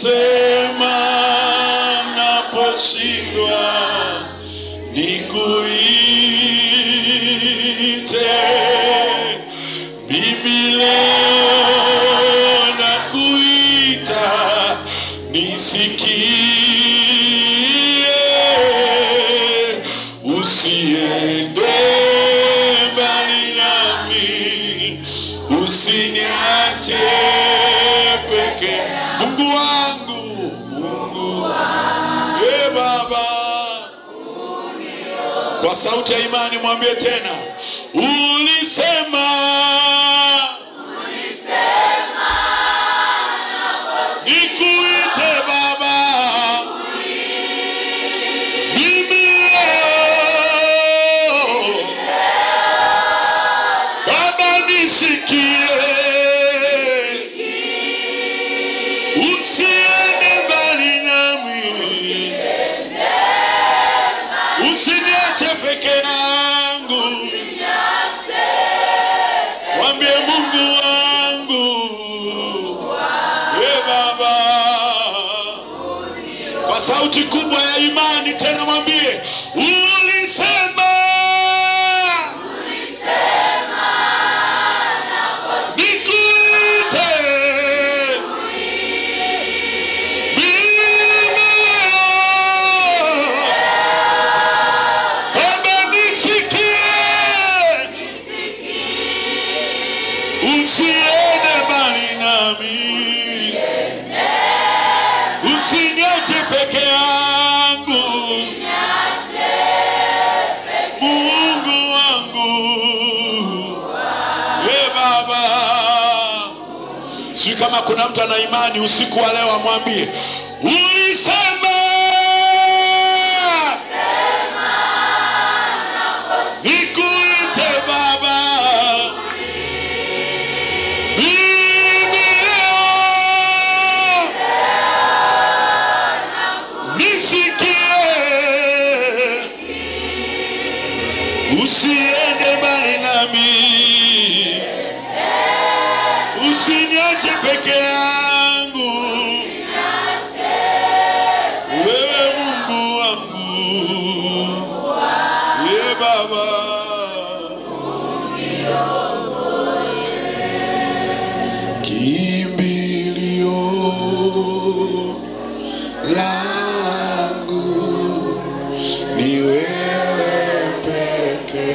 ulisema naposhindwa nikuite, mimi leo nakuita nisikie, usiende mbali nami, usiniache peke. Mungu wangu, Mungu wangu, Baba, kwa sauti ya imani mwambie tena, ulisema nikuite Baba, mimi leo Baba nisikie, usiende mbali nami, usiniache peke yangu, mwambie Mungu wangu, Baba, kwa sauti kubwa ya imani tena mwambie, ulisema nikuite, Baba nisikie, usiende mbali nami, usiniache peke yangu, Mungu wangu, Baba. Si kama kuna mtu ana imani usiku wa leo amwambie, ulisema nikuite Baba, mimi leo nisikie, usiende mbali nami, usiniache peke yangu, wewe Mungu wangu, Baba. Kimbilio langu ni wewe peke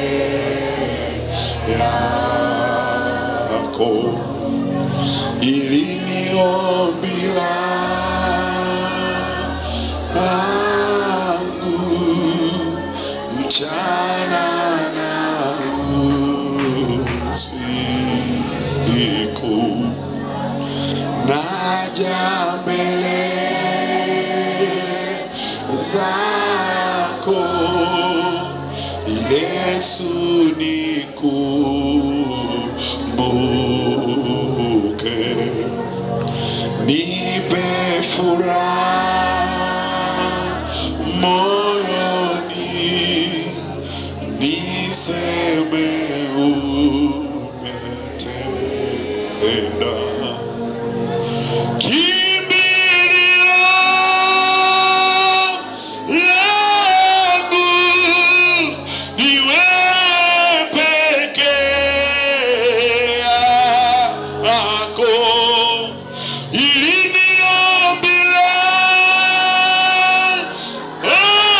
yako, ili ni ombi langu mchana na usiku, naja mbele zako Yesu, nikumbuke, nipe furaha moyoni, niseme umetenda. Oh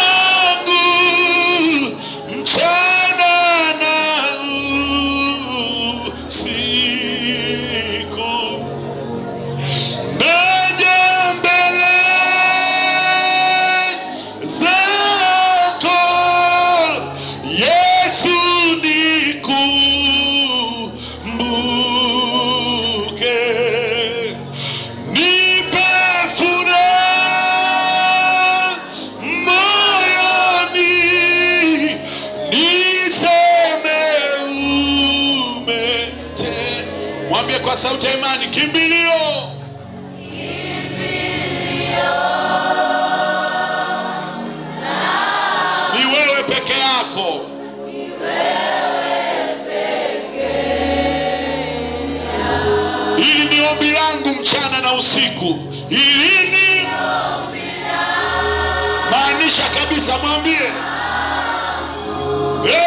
gusa mwambie.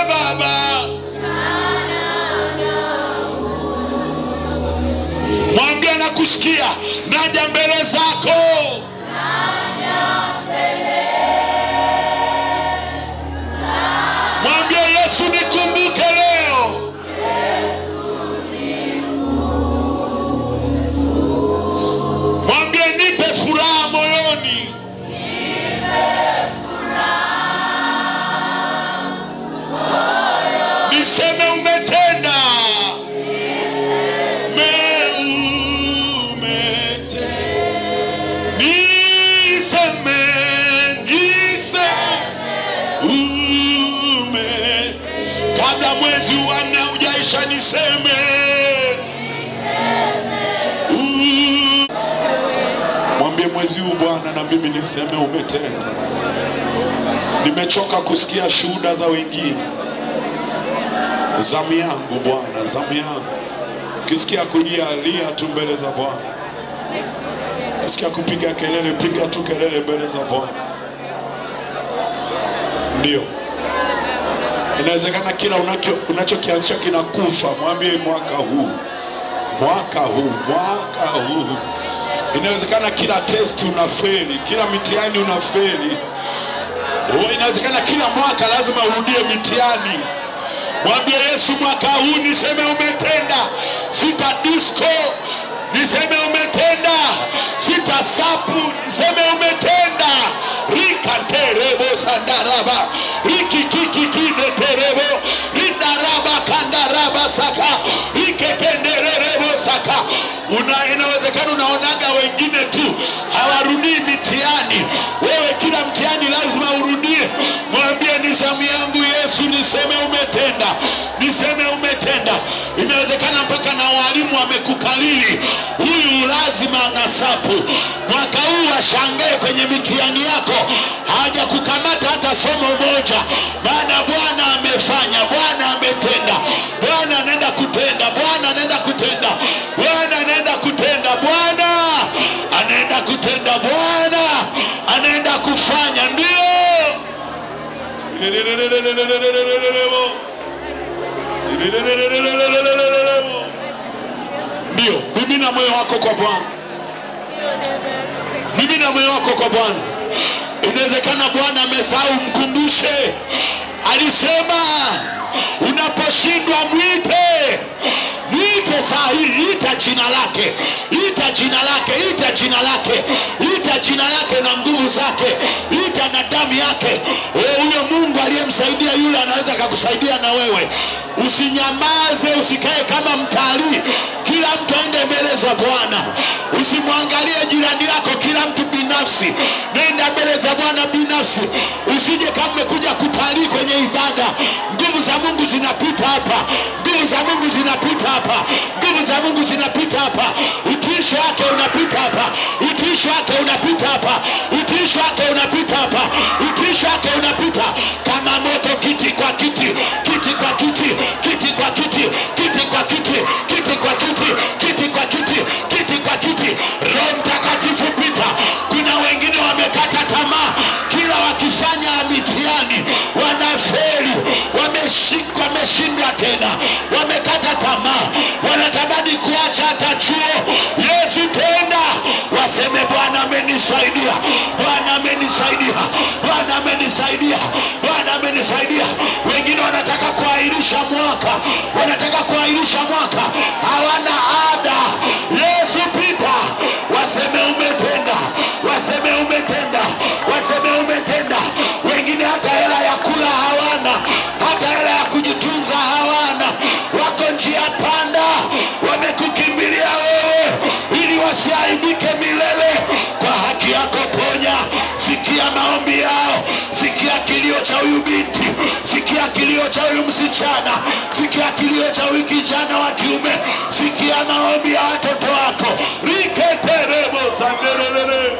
Baba. Mwambie nakusikia. Naja mbele zako. Mwambie Yesu nikumbuke leo. Mwambie nipe furaha moyoni. Niseme umetenda. Kabla mwezi wa 4 hujaisha niseme. Mwambie mwezi huu Bwana na mimi niseme umetenda. Nimechoka kusikia shuhuda za wengine. Zamu yangu Bwana, zamu yangu. Kisikia kulia lia tu mbele za Bwana. Kisikia kupiga kelele, piga tu kelele mbele za Bwana. Ndio. Inawezekana kila unachokianzisha kinakufa. Mwambie mwaka huu. Inawezekana kila test unafeli, kila mitihani unafeli. Inawezekana kila mwaka lazima urudie mitihani. Mwambie Yesu mwaka huu niseme umetenda. Sita disco, niseme umetenda. Sita sapu, niseme umetenda. Rika terebo sandaraba. Riki kiki kine terebo. Rindaraba kandaraba saka. Rike kenderebo saka. Inawezekana unaonaga wengine tu hawarudii mitihani. Wewe kila mtihani lazima urudie. Mwambie ni zamu yangu Yesu niseme umetenda. Niseme umetenda. Inawezekana mpaka na walimu wamekukalili. Huyu lazima anasapu. Mwaka huu washangae kwenye mitihani yako. Haja kukamata hata somo moja. Maana Bwana amefanya. Bwana ametenda. Bwana anaenda kutenda. Bwana anaenda kutenda. Bwana anaenda kutenda. Bwana anaenda kutenda. Bwana anaenda kufanya. Ndio. Ndio. Mimina moyo wako kwa Bwana. Mimina moyo wako kwa Bwana. Inawezekana Bwana amesahau, mkumbushe. Alisema unaposhindwa mwite. Mwite saa hii, ita jina lake. Ita jina lake, ita jina lake. Ita jina lake na nguvu zake. Ita na damu yake. Huyo Mungu aliyemsaidia yule anaweza kukusaidia na wewe. Usinyamaze, usikae kama mtalii. Kila mtu aende mbele za Bwana. Usimwangalie jirani yako, kila mtu binafsi. Nenda mbele za Bwana binafsi. Usije kama umekuja kutalii kwenye ibada. Nguvu za Mungu zinapita hapa. Nguvu za Mungu zinapita hapa. Nguvu za Mungu zinapita hapa. Utiisho wake unapita hapa. Utiisho wake unapita hapa. Utiisho wake unapita hapa. Utiisho wake unapita kama moto, kiti kwa kiti, kiti kwa kiti, kiti kwa kiti, kiti kwa kiti, kiti kwa kiti, kiti kwa kiti, kiti kwa kiti. Roho Mtakatifu pita. Kuna wengine wamekata tamaa, kila wakifanya mitihani wanafeli, wameshindwa tena, wamekata tamaa, wanatamani kuacha hata chuo. Yesu tenda, waseme Bwana amenisaidia, Bwana amenisaidia, Bwana amenisaidia, Bwana amenisaidia. Wengine wanataka kuahirisha mwaka, wanataka kuahirisha mwaka, hawana ada. Yesu pita, waseme umetenda, waseme umetenda, waseme umetenda. Wengine hata hela ya kula hawana, hata hela ya kujitunza hawana, wako njia panda, wamekukimbilia wewe ili wasiaibike milele. Kwa haki yako ponya, sikia maombi yao, sikia kilio cha huyu binti, sikia kilio cha huyu msichana, sikia kilio cha huyu kijana wa kiume, sikia maombi ya watoto wako. Riketerebo sanderelele.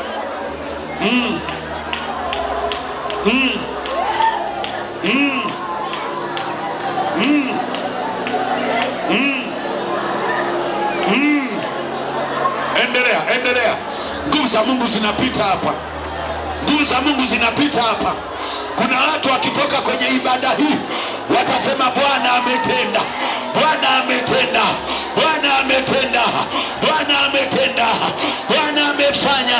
Endelea. Nguvu za Mungu zinapita hapa. Nguvu za Mungu zinapita hapa. Kuna watu wakitoka kwenye ibada hii watasema Bwana ametenda, Bwana ametenda, Bwana ametenda, Bwana ametenda, Bwana amefanya,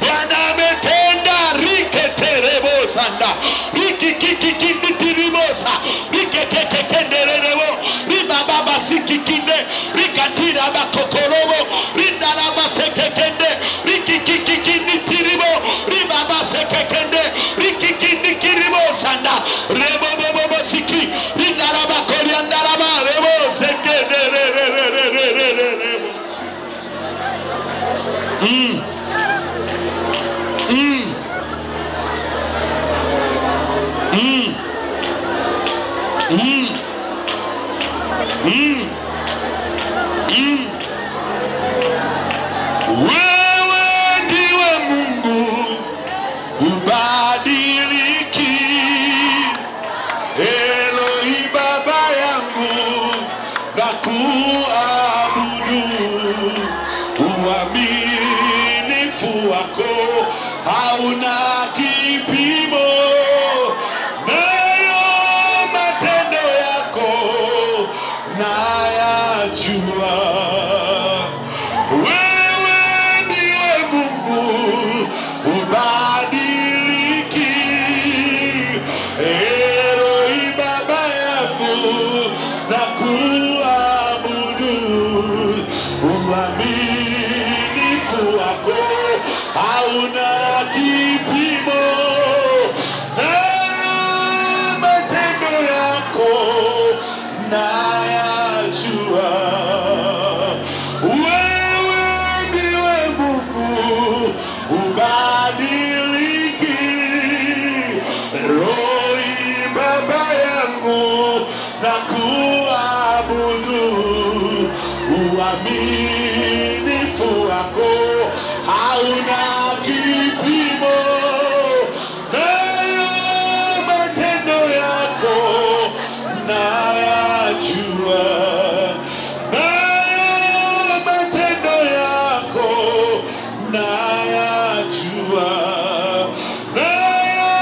Bwana ametenda. Riketerebo sanda, rikikikikinditiribosa, rikekekekenderebo, ribababa sikikinde, rikatira bakokorobo, rindalaba sekekende, rikikikikinditiribo, ribaba sekekende, rikikindikiribo sanda, rebobobobo siki, rindalaba koriandaraba, rebo sekende, rebo. Wewe ndiwe Mungu ubadiliki, Elohim Baba yangu na kuabudu. Uaminifu wako hauna kipimo, nayo matendo yako nayajua. Wewe ndiwe Mungu ubadiliki, Elohim Baba yangu na kuabudu. Uaminifu wako hauna kipimo, na matendo yako nayajua. Wewe ndiwe Mungu ubadiliki, Elohim Baba yangu na kuabudu. Uaminifu wako hauna kipimo, nayo matendo yako nayajua. Nayo matendo yako nayajua. Nayo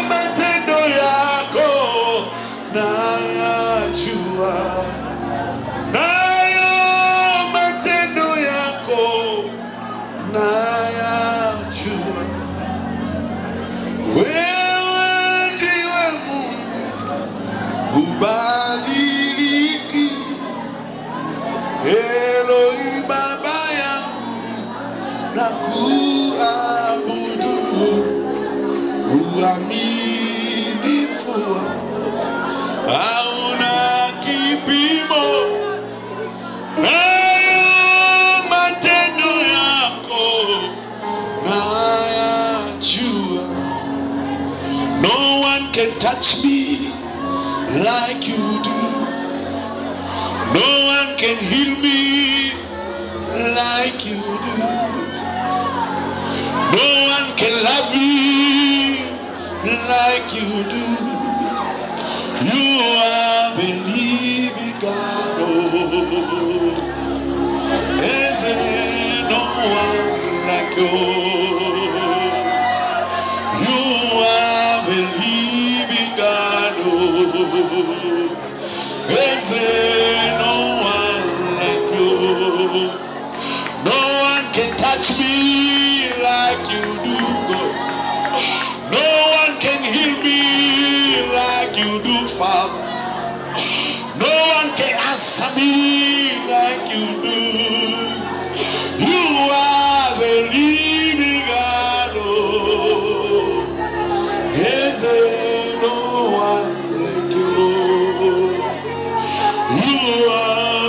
matendo yako nayajua. Nayo matendo yako nayajua. Wewe ndiwe Mungu ubadiliki, Elohim Baba yangu na kuabudu. Uaminifu wako hauna kipimo, nayo matendo yako nayajua. No one can touch me like you do. No one can heal me like you do. No one can love me like you do. You are the living God. Oh, is there no one like you? You are the living God. Oh, is there no one like you? No one can touch me like you do. No one can heal me like you do, Father. No one can answer me like you do. You are the living God. Oh, is there no one like you? You are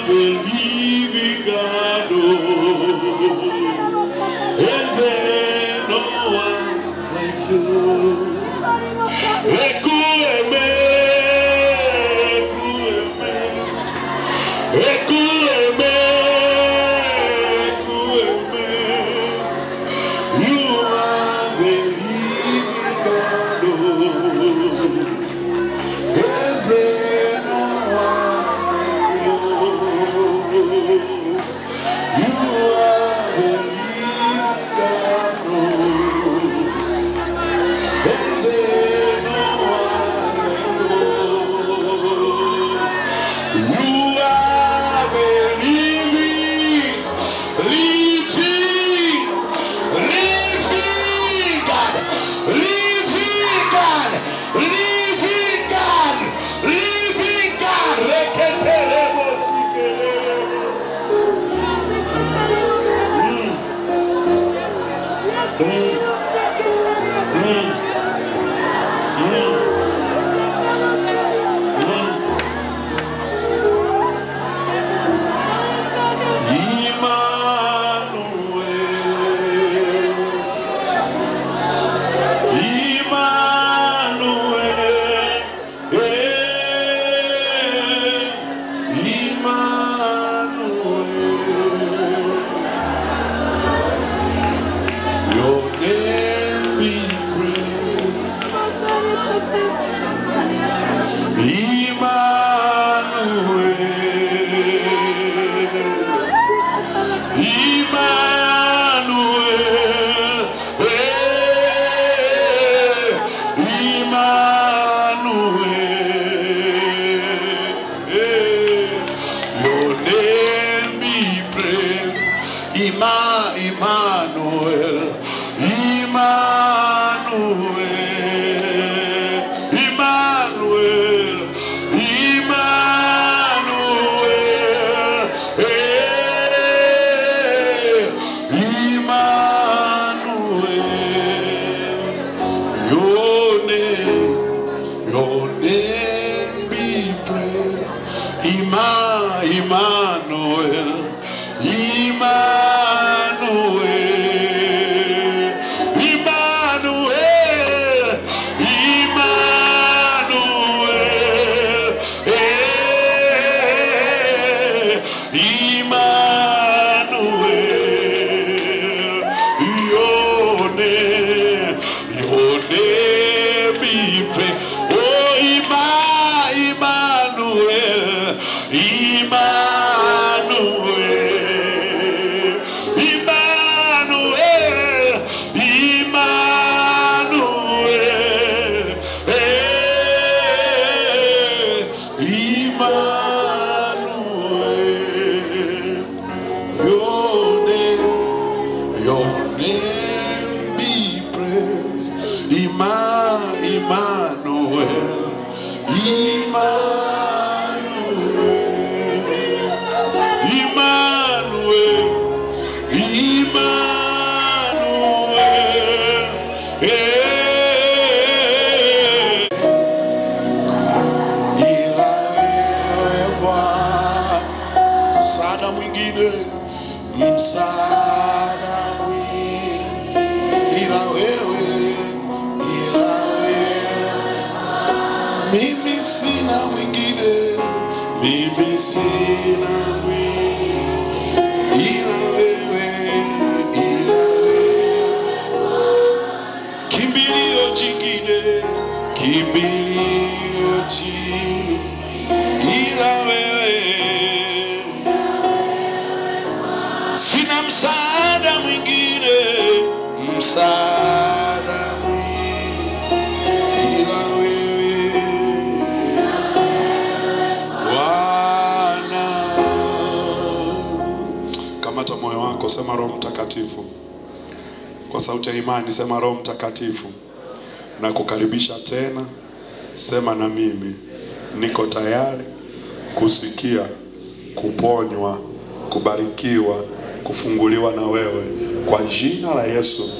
Sema Roho Mtakatifu. Kwa sauti ya imani sema Roho Mtakatifu, na kukaribisha tena. Sema na mimi, niko tayari kusikia, kuponywa, kubarikiwa, kufunguliwa na wewe kwa jina la Yesu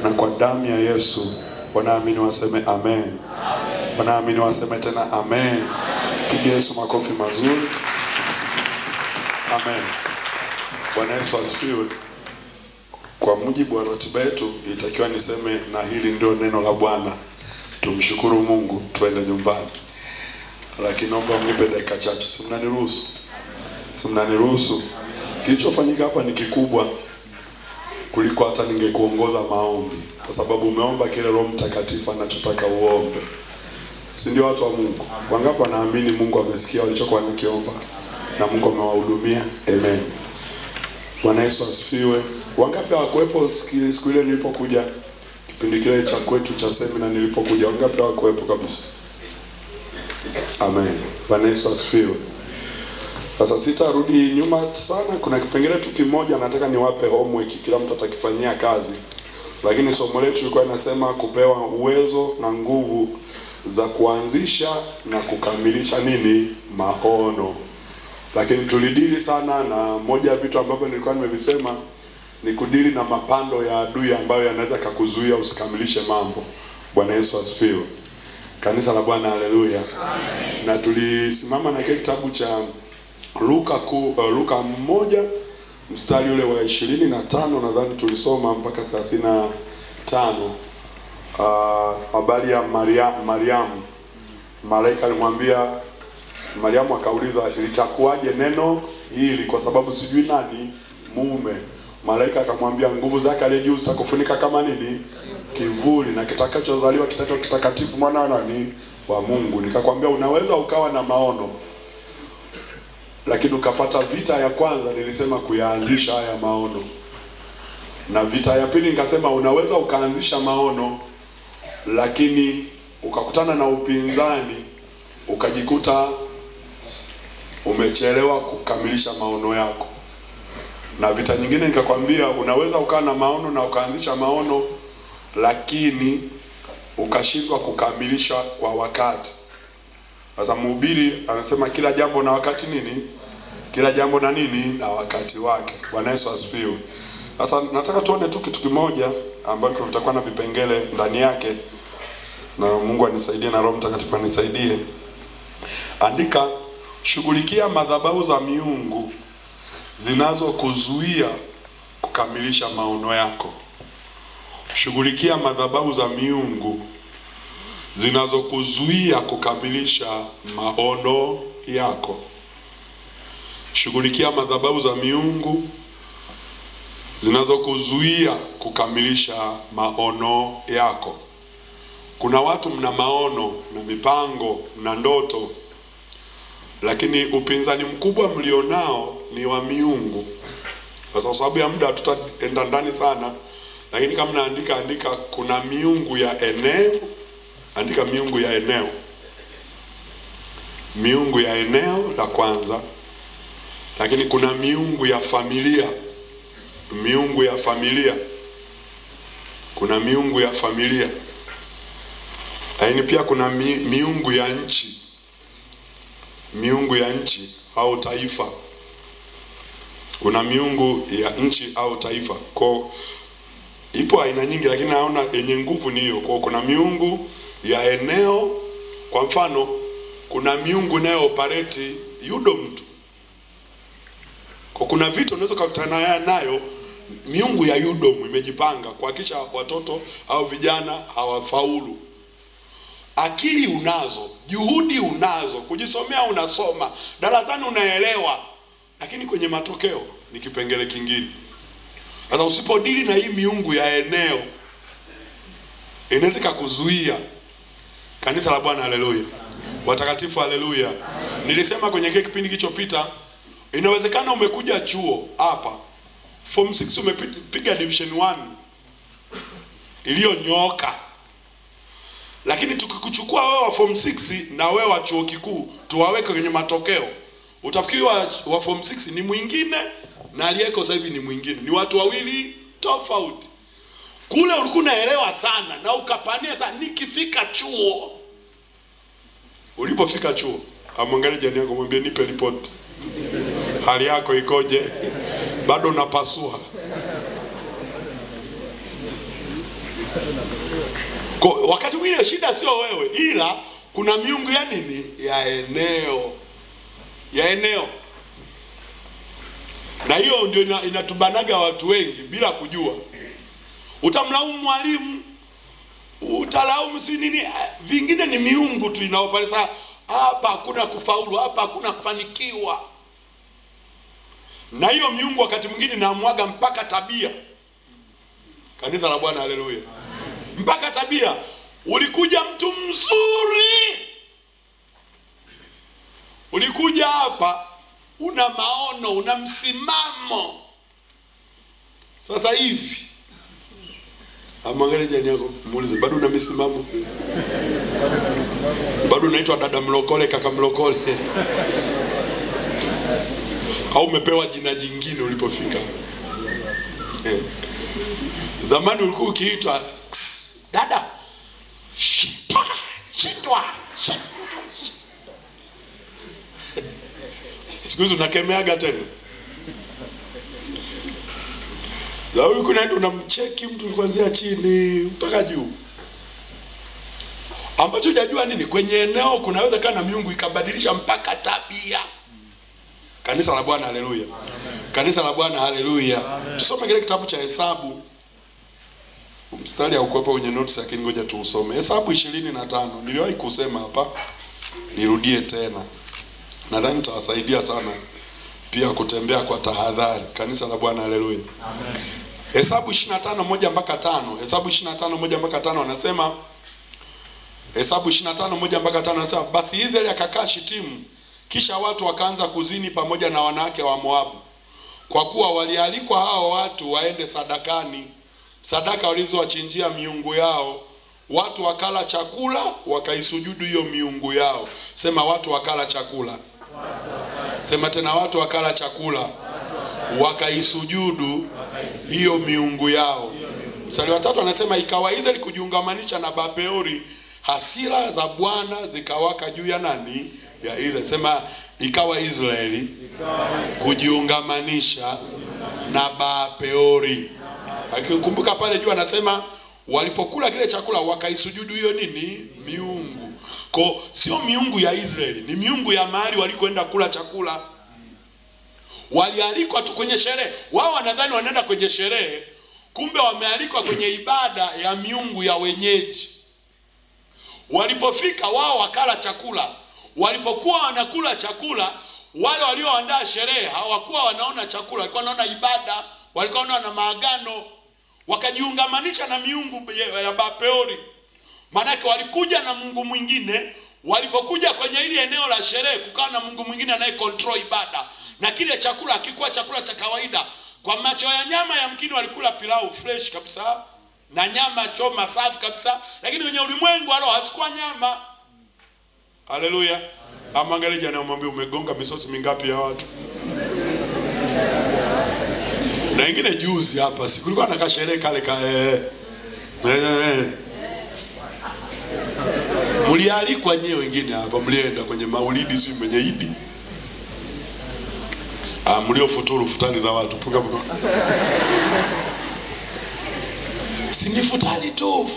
na kwa damu ya Yesu. Wanaamini waseme amen. Wanaamini waseme tena amen. Pigia Yesu makofi mazuri. Amen. Bwana Yesu asifiwe. Kwa mujibu wa ratiba yetu itakiwa niseme na hili ndio neno la Bwana. Tumshukuru Mungu tuende nyumbani. Lakini naomba mnipe dakika chache. Si mnaniruhusu. Kilichofanyika hapa ni kikubwa kuliko hata ningekuongoza maombi, kwa sababu umeomba kile Roho Mtakatifu anachotaka uombe. Si ndio watu wa Mungu? Wangapi wanaamini Mungu amesikia walichokuwa wanakiomba na Mungu amewahudumia? Amen. Bwana Yesu asifiwe. Wangapi hawakuepo siku ile nilipokuja kipindi kile cha kwetu cha semina nilipokuja? Wangapi hawakuepo kabisa? Amen. Bwana Yesu asifiwe. Sasa sitarudi nyuma sana. Kuna kipengele tu kimoja nataka niwape homework, kila mtu atakifanyia kazi. Lakini somo letu lilikuwa linasema kupewa uwezo na nguvu za kuanzisha na kukamilisha nini? Maono. Lakini tulidili sana na moja ya vitu ambavyo nilikuwa nimevisema ni kudili na mapando ya adui ambayo yanaweza kukuzuia usikamilishe mambo. Bwana Yesu asifiwe. Kanisa la Bwana, haleluya. Amen. Na tulisimama na kile kitabu cha Luka 1 mstari ule wa 25 nadhani tulisoma mpaka 35. Habari ya Mariamu. Malaika alimwambia Mariamu, akauliza litakuwaje neno hili kwa sababu sijui nani mume. Malaika akamwambia nguvu zake aliye juu zitakufunika kama nini? Kivuli, na kitakachozaliwa kitakatifu mwana wa nani? Wa Mungu. Nikakwambia unaweza ukawa na maono lakini ukapata vita ya kwanza, nilisema kuyaanzisha haya maono. Na vita ya pili nikasema unaweza ukaanzisha maono lakini ukakutana na upinzani, ukajikuta umechelewa kukamilisha maono yako. Na vita nyingine nikakwambia unaweza ukawa na maono na ukaanzisha maono lakini ukashindwa kukamilisha kwa wakati. Sasa mhubiri anasema kila jambo na wakati nini? Kila jambo na nini? Na wakati wake. Bwana Yesu asifiwe. Sasa nataka tuone tu kitu kimoja ambacho tutakuwa na vipengele ndani yake, na Mungu anisaidie na Roho Mtakatifu anisaidie. Andika, shughulikia madhabahu za miungu zinazokuzuia kukamilisha maono yako. Shughulikia madhabahu za miungu zinazokuzuia kukamilisha maono yako. Shughulikia madhabahu za miungu zinazokuzuia kukamilisha maono yako. Kuna watu mna maono na mipango na ndoto, lakini upinzani mkubwa mlionao ni wa miungu. Kwa sababu ya muda tutaenda ndani sana, lakini kama andika kuna miungu ya eneo. Andika miungu ya eneo. Miungu ya eneo la kwanza. Lakini kuna miungu ya familia. Miungu ya familia. Kuna miungu ya familia. Lakini pia kuna miungu ya nchi. Miungu ya nchi au taifa. Kuna miungu ya nchi au taifa. Kwa ipo aina nyingi, lakini naona yenye nguvu ni hiyo. Kwa kuna miungu ya eneo. Kwa mfano kuna miungu nayo operate Udom tu. Kwa kuna vitu unaweza kukutana nayo miungu ya Udom imejipanga kuhakikisha watoto au vijana hawafaulu. Akili unazo, juhudi unazo, kujisomea unasoma, darasani unaelewa, lakini kwenye matokeo ni kipengele kingine. Sasa usipodili na hii miungu ya eneo, inaweza kukuzuia. Kanisa la Bwana, haleluya. Watakatifu, haleluya. Nilisema kwenye kile kipindi kilichopita, inawezekana umekuja chuo hapa form 6 umepiga division 1 iliyonyooka, lakini tukikuchukua wewe wa form 6 na wewe wa chuo kikuu tuwaweke kwenye matokeo, utafikiri wa form 6 ni mwingine na aliyeko sasa hivi ni mwingine. Ni watu wawili tofauti. Kule ulikuwa unaelewa sana na ukapania sana, nikifika chuo. Ulipofika chuo, amwangalie jirani yako, mwambie nipe report. Hali yako ikoje? Bado unapasua. Kwa wakati mwingine shida sio wewe, ila kuna miungu ya nini? Ya eneo. Ya eneo. Na hiyo ndio inatubanaga watu wengi bila kujua. Utamlaumu mwalimu, utalaumu si nini, vingine ni miungu tu inaopalesa. Hapa hakuna kufaulu, hapa hakuna kufanikiwa. Na hiyo miungu wakati mwingine inaamwaga mpaka tabia. Kanisa la Bwana, haleluya. Mpaka tabia. Ulikuja mtu mzuri, ulikuja hapa una maono, una msimamo. Sasa hivi amwangalie jirani yako, muulize bado una msimamo? Bado unaitwa dada mlokole, kaka mlokole? Au umepewa jina jingine ulipofika? Zamani ulikuwa ukiitwa dada shitwa. Siku hizi unakemeaga tena. Daudi kuna ndio unamcheki mtu kuanzia chini mpaka juu. Ambacho hujajua nini, kwenye eneo kunaweza kana miungu ikabadilisha mpaka tabia. Kanisa la Bwana haleluya. Kanisa la Bwana haleluya. Tusome kile kitabu cha Hesabu. Mstari haukuwepo kwenye notes lakini ngoja tuusome. Hesabu 25. Niliwahi kusema hapa. Nirudie tena. Nadhani nitawasaidia sana pia kutembea kwa tahadhari. Kanisa la Bwana haleluya. Amen. Hesabu 25:1-5. Hesabu 25:1-5 anasema, Hesabu 25:1-5 anasema, basi Israeli akakaa Shitimu, kisha watu wakaanza kuzini pamoja na wanawake wa Moabu, kwa kuwa walialikwa hao watu waende sadakani, sadaka walizowachinjia miungu yao. Watu wakala chakula, wakaisujudu hiyo miungu yao. Sema watu wakala chakula. Sema tena watu wakala chakula, wakaisujudu hiyo miungu yao. Mstari wa 3 anasema, ikawa Israeli kujiungamanisha na Bapeori, hasira za Bwana zikawaka juu ya nani? Ya Israeli. Sema ikawa Israeli kujiungamanisha na Bapeori. Akikumbuka pale juu anasema walipokula kile chakula wakaisujudu hiyo nini? Miungu. Kwa sio miungu ya Israeli, ni miungu ya mahali walikoenda kula chakula. Walialikwa tu kwenye sherehe. Wao wanadhani wanaenda kwenye sherehe, kumbe wamealikwa kwenye ibada ya miungu ya wenyeji. Walipofika wao wakala chakula. Walipokuwa wanakula chakula, wale walioandaa sherehe hawakuwa wanaona chakula, walikuwa wanaona ibada, walikuwa wanaona maagano. Wakajiungamanisha na miungu ya Bapeori. Maanake walikuja na mungu mwingine. Walipokuja kwenye ile eneo la sherehe, kukawa na mungu mwingine anaye control ibada, na kile chakula hakikuwa chakula cha kawaida. Kwa macho ya nyama yamkini walikula pilau fresh kabisa na nyama choma safi kabisa, lakini kwenye ulimwengu wao hazikuwa nyama. Haleluya. Amwangalie jana umwambie umegonga misosi mingapi ya watu. Na wengine juzi hapa si kulikuwa na kasherehe kale mlialikwa nyewe wengine hapa, mlienda kwenye maulidi si mwenye idi. Mlio futari za watu punga mkono. Si ni futari tu.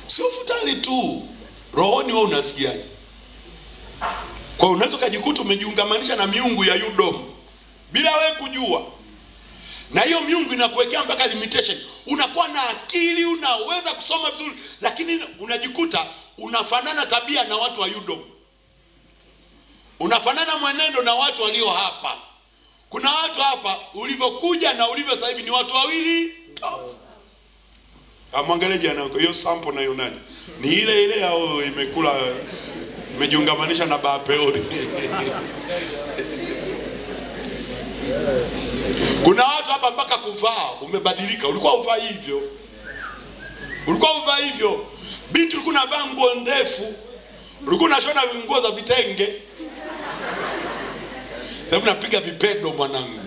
Sio futari tu. Rohoni wewe unasikiaje? Kwa unaweza kujikuta umejiungamanisha na miungu ya Yudom bila wewe kujua. Na hiyo miungu inakuwekea mpaka limitation. Unakuwa na akili, unaweza kusoma vizuri, lakini unajikuta unafanana tabia na watu wa Yudom. Unafanana mwenendo na watu walio hapa. Kuna watu hapa ulivyokuja na ulivyo sasa hivi ni watu wawili. Amwangalie jana hiyo sample na yunaje. Ni ile au imekula imejiungamanisha na Bapeori. Kuna watu hapa mpaka kuvaa umebadilika. Ulikuwa uvaa hivyo. Binti ulikuwa unavaa nguo ndefu. Ulikuwa unashona nguo za vitenge. Sasa unapiga vipedo mwanangu.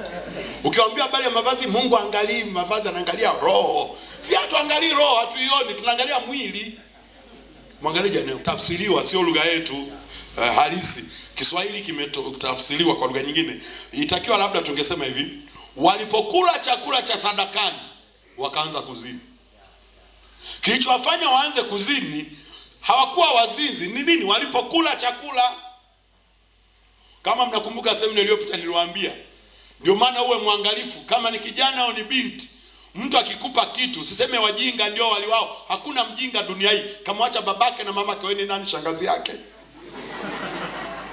Ukiwaambia habari ya mavazi, Mungu angalii mavazi, anaangalia roho. Si hatuangalii roho, hatuioni, tunaangalia mwili. Mwangalie jana tafsiriwa sio lugha yetu halisi. Kiswahili kimetafsiriwa kwa lugha nyingine. Itakiwa labda tungesema hivi, walipokula chakula cha sadakani wakaanza kuzini. Kilichowafanya waanze kuzini, hawakuwa wazizi. Ni nini? Walipokula chakula. Kama mnakumbuka semina iliyopita niliwaambia, ndio maana uwe mwangalifu kama ni kijana au ni binti. Mtu akikupa kitu usiseme wajinga ndio wali wao. Hakuna mjinga dunia hii. Kama acha babake na mamake, wewe ni nani? Shangazi yake.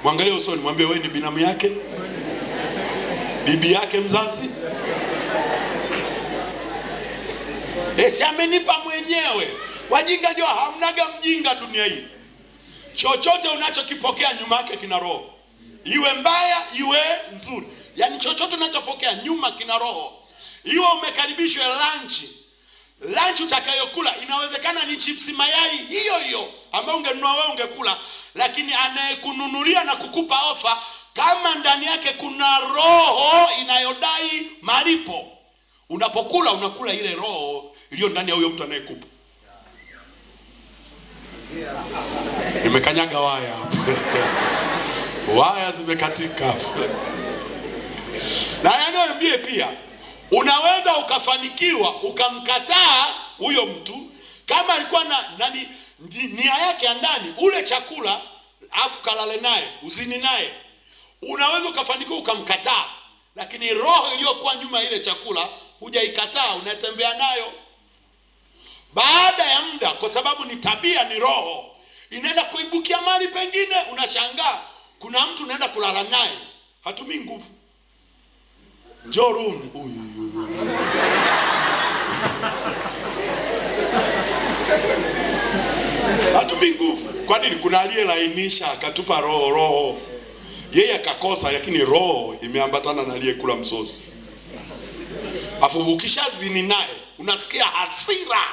Mwangalie usoni, mwambie wewe ni binamu yake, bibi yake mzazi. Si amenipa mwenyewe. Wajinga ndio, hamnaga mjinga dunia hii. Chochote unachokipokea nyuma yake kina roho. Iwe mbaya, iwe nzuri. Yaani chochote unachopokea nyuma kina roho. Iwe umekaribishwa lunch utakayokula inawezekana ni chips mayai hiyo ambayo ungenunua wewe ungekula, lakini anayekununulia na kukupa ofa, kama ndani yake kuna roho inayodai malipo, unapokula unakula ile roho iliyo ndani ya huyo mtu anayekupa. Nimekanyaga waya hapo. Waya zimekatika hapo. Na yanaambie pia Unaweza ukafanikiwa ukamkataa huyo mtu kama alikuwa na nia yake ya ndani ule chakula, afu kalale naye, uzini naye. Unaweza ukafanikiwa ukamkataa, lakini roho iliyokuwa nyuma ile chakula hujaikataa, unatembea nayo. Baada ya muda, kwa sababu ni tabia, ni roho, inaenda kuibukia mali pengine, unashangaa kuna mtu unaenda kulala naye, hatumii nguvu. Njoo room. Hatumii nguvu. Kwa nini? Kuna aliyelainisha akatupa roho. Yeye akakosa, lakini roho imeambatana na aliyekula msosi. Afu ukishazini naye unasikia hasira,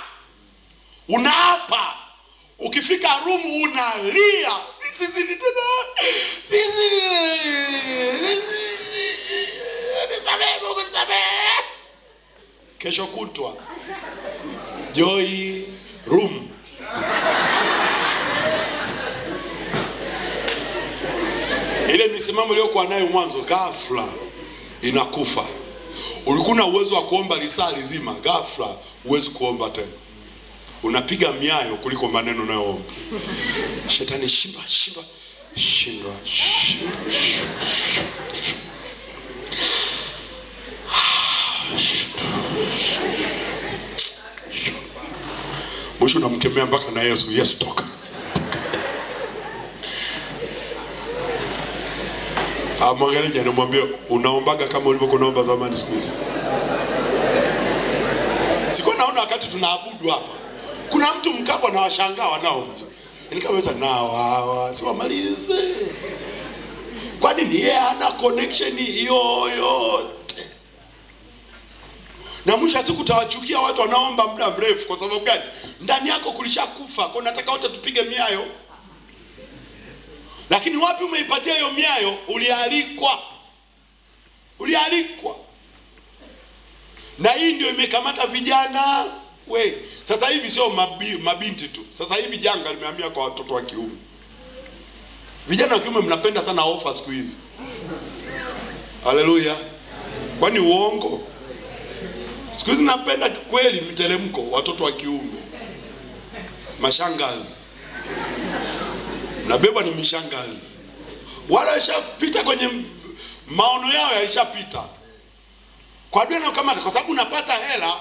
unaapa, ukifika room unalia, sisi ni tena, sisi nisamehe Mungu, nisamehe. Kesho kutwa Joy room. Ile misimamo iliyokuwa nayo mwanzo ghafla inakufa. Ulikuwa na uwezo wa kuomba lisaa lizima, ghafla uwezi kuomba tena. Unapiga miayo kuliko maneno unayoomba. Shetani shindwa. Mwisho unamkemea mpaka na Yesu, Yesu toka. Mwangalie jana, mwambie unaombaga kama ulivyokuwa unaomba zamani siku hizi. Siko naona wakati tunaabudu hapa, kuna mtu mkako na washangaa wanaomba. Nikaweza nao hawa, si wamalize. Kwa nini yeye hana connection hiyo yote? Na mwisho siku utawachukia watu wanaomba muda mrefu. Kwa sababu gani? Ndani yako kulishakufa. Kwa nataka wote tupige miayo. Lakini wapi umeipatia hiyo miayo? Ulialikwa. Na hii ndio imekamata vijana. Sasa hivi sio mabinti tu. Sasa hivi janga limehamia kwa watoto wa kiume. Vijana wa kiume mnapenda sana ofa siku hizi. Haleluya. Kwani uongo? Siku hizi napenda kweli mitelemko, watoto wa kiume. Mashangazi. Nabeba ni mishangazi. Wala washapita kwenye maono yao, yalishapita. Kwa dunia kama kwa sababu unapata hela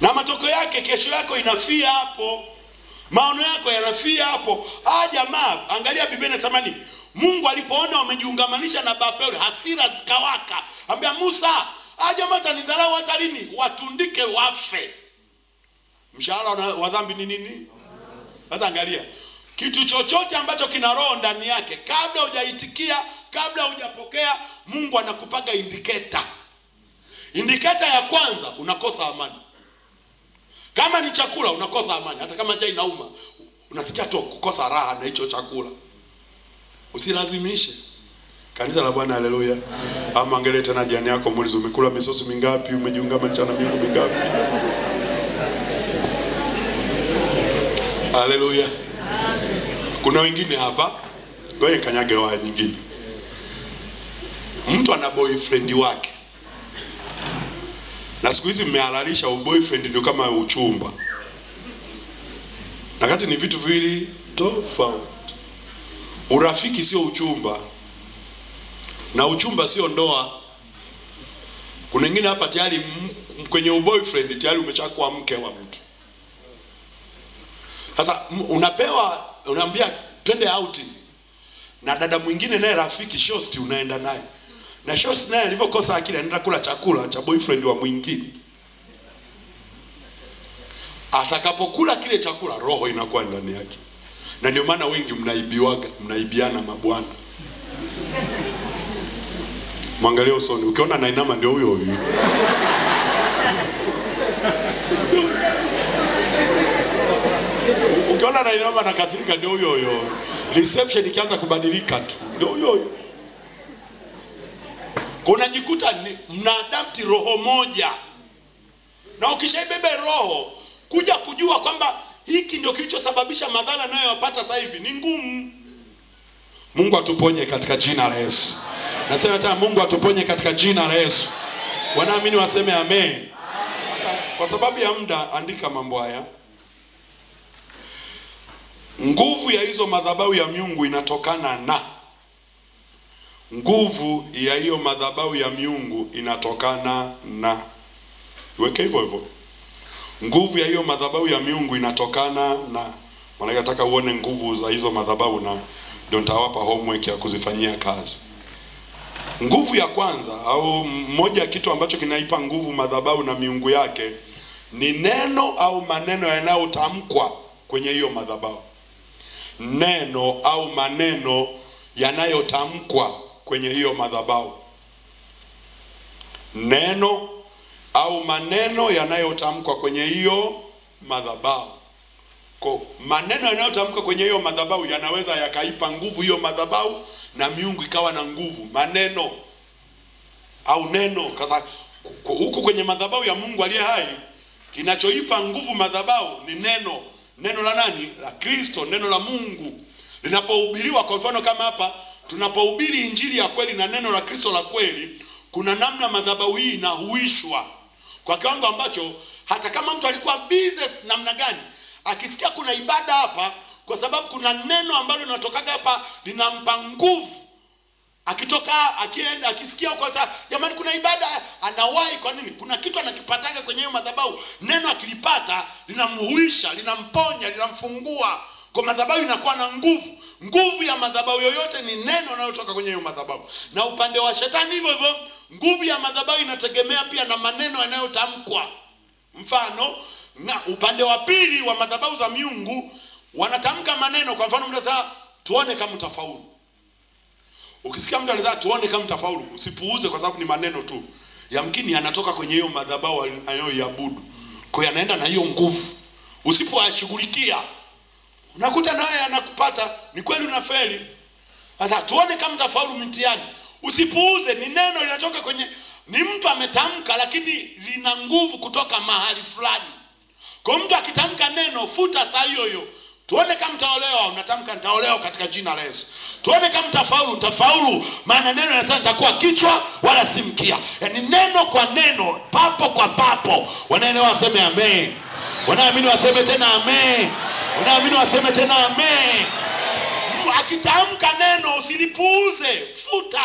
na matokeo yake kesho yako inafia hapo. Maono yako yanafia hapo. Jamaa, angalia Biblia inasema nini? Mungu alipoona wamejiungamanisha na Babeli, hasira zikawaka. Ambia Musa, jamaa atanidharau hata lini? Watundike wafe. Mshahara wa dhambi ni nini? Sasa angalia. Kitu chochote ambacho kina roho ndani yake, kabla hujaitikia, kabla hujapokea, Mungu anakupaga indicator. Indicator ya kwanza, unakosa amani. Kama ni chakula unakosa amani. Hata kama njaa inauma, unasikia tu kukosa raha na hicho chakula. Usilazimishe. Kanisa la Bwana, haleluya. Ama angalia tena jirani yako, muulize umekula misosi mingapi, umejiungamanisha na miungu mingapi? Haleluya. Kuna wengine hapa, ngoja kanyage waya nyingine. Mtu ana boyfriend wake. Na siku hizi mmehalalisha boyfriend ndio kama uchumba. Na kati ni vitu viwili tofauti. Urafiki sio uchumba. Na uchumba sio ndoa. Kuna wengine hapa tayari kwenye boyfriend tayari umeshakuwa mke wa mtu. Sasa unaambia twende outing. Na dada mwingine naye rafiki shosti unaenda naye. Na shosti naye alivyokosa akili anaenda kula chakula cha boyfriend wa mwingine. Atakapokula kile chakula roho inakuwa ndani yake. Na ndio maana wengi mnaibiana mabwana. Mwangalie usoni, ukiona nainama ndio huyo. Ukiona nainama na kasirika ndio huyo. Reception ikianza kubadilika tu ndio huyo. Unajikuta mnaadapti roho moja. Na ukishaibebe roho, kuja kujua kwamba hiki ndio kilichosababisha madhara nayopata sasa hivi ni ngumu. Mungu atuponye katika jina la Yesu. Nasema tena Mungu atuponye katika jina la Yesu. Wanaamini waseme amen. Sasa kwa sababu ya muda, andika mambo haya. Nguvu ya hizo madhabahu ya miungu inatokana na, nguvu ya hiyo madhabahu ya miungu inatokana na, iweke hivyo hivyo, nguvu ya hiyo madhabahu ya miungu inatokana na. Maana nataka uone nguvu za hizo madhabahu, na ndio nitawapa homework ya kuzifanyia kazi. Nguvu ya kwanza au moja ya kitu ambacho kinaipa nguvu madhabahu na miungu yake ni neno au maneno yanayotamkwa kwenye hiyo madhabahu. Neno au maneno yanayotamkwa kwenye hiyo madhabahu. Neno au maneno yanayotamkwa kwenye hiyo madhabahu. Kwa maneno yanayotamkwa kwenye hiyo madhabahu yanaweza yakaipa nguvu hiyo madhabahu na miungu ikawa na nguvu. Maneno au neno, kasa huku kwenye madhabahu ya Mungu aliye hai, kinachoipa nguvu madhabahu ni neno. Neno la nani? La Kristo, neno la Mungu. Linapohubiriwa, kwa mfano kama hapa tunapohubiri injili ya kweli na neno la Kristo la kweli, kuna namna madhabahu hii inahuishwa kwa kiwango ambacho hata kama mtu alikuwa busy namna gani, akisikia kuna ibada hapa, kwa sababu kuna neno ambalo linatokaga hapa linampa nguvu. Akitoka akienda akisikia kwa sababu jamani kuna ibada, anawahi. Kwa nini? Kuna kitu anakipataga kwenye hiyo madhabahu. Neno akilipata linamhuisha, linamponya, linamfungua. Kwa madhabahu inakuwa na nguvu. Nguvu ya madhabahu yoyote ni neno linalotoka kwenye hiyo madhabahu. Na upande wa shetani hivyo hivyo, nguvu ya madhabahu inategemea pia na maneno yanayotamkwa. Mfano, na upande wa pili wa madhabahu za miungu wanatamka maneno. Kwa mfano mnasema tuone kama utafaulu. Ukisikia mtu anasema tuone kama utafaulu, usipuuze, kwa sababu ni maneno tu. Yamkini yanatoka kwenye hiyo madhabahu anayoiabudu. Kwa hiyo anaenda na hiyo nguvu. Usipoashughulikia, unakuta naye anakupata, ni kweli unafeli. Sasa tuone kama utafaulu mtihani. Usipuuze, ni neno linatoka kwenye, ni mtu ametamka lakini lina nguvu kutoka mahali fulani. Kwa mtu akitamka neno, futa saa hiyo hiyo. Tuone kama mtaolewa, unatamka nitaolewa katika jina la Yesu. Tuone kama mtafaulu, utafaulu, maana neno linasema nitakuwa kichwa wala si mkia. Yaani neno kwa neno, papo kwa papo. Wanaelewa waseme amen. Wanaamini waseme tena amen. Wanaamini waseme tena amen. Akitamka neno usilipuuze, futa.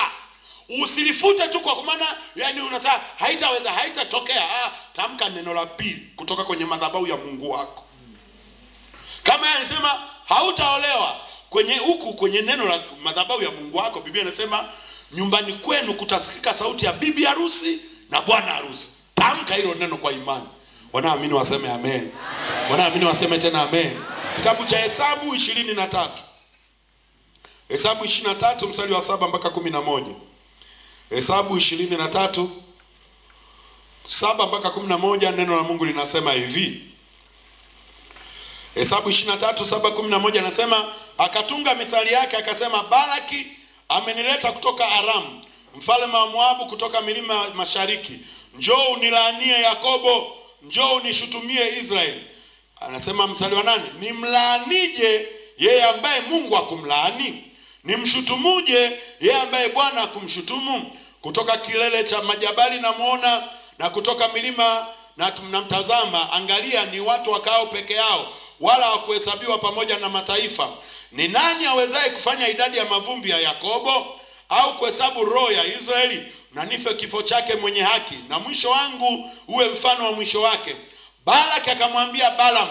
Usilifute tu kwa maana yani unasema haitaweza, haitatokea. Tamka neno la pili kutoka kwenye madhabahu ya Mungu wako. Kama anasema hautaolewa, kwenye huku kwenye neno la madhabahu ya Mungu wako, Biblia inasema nyumbani kwenu kutasikika sauti ya bibi harusi na bwana harusi. Tamka hilo neno kwa imani. Wanaamini waseme amen. Wanaamini waseme tena amen. Kitabu cha Hesabu 23. Hesabu 23 mstari wa 7 mpaka 11. Hesabu 23 7 mpaka 11, neno la Mungu linasema hivi. Hesabu 23 7 11 anasema, akatunga mithali yake akasema, Balaki amenileta kutoka Aramu, mfalme wa Moabu kutoka milima mashariki. Njoo unilaanie Yakobo, njoo unishutumie Israeli. Anasema mstari wa 8, nimlaanije yeye ambaye Mungu akumlaani? Nimshutumuje yeye ambaye Bwana akumshutumu? Kutoka kilele cha majabali namuona, na kutoka milima na mtazama, angalia ni watu wakao peke yao, wala hawakuhesabiwa pamoja na mataifa. Ni nani awezaye kufanya idadi ya mavumbi ya Yakobo, au kuhesabu roho ya Israeli? Na nife kifo chake mwenye haki, na mwisho wangu uwe mfano wa mwisho wake. Balaki akamwambia Balaam,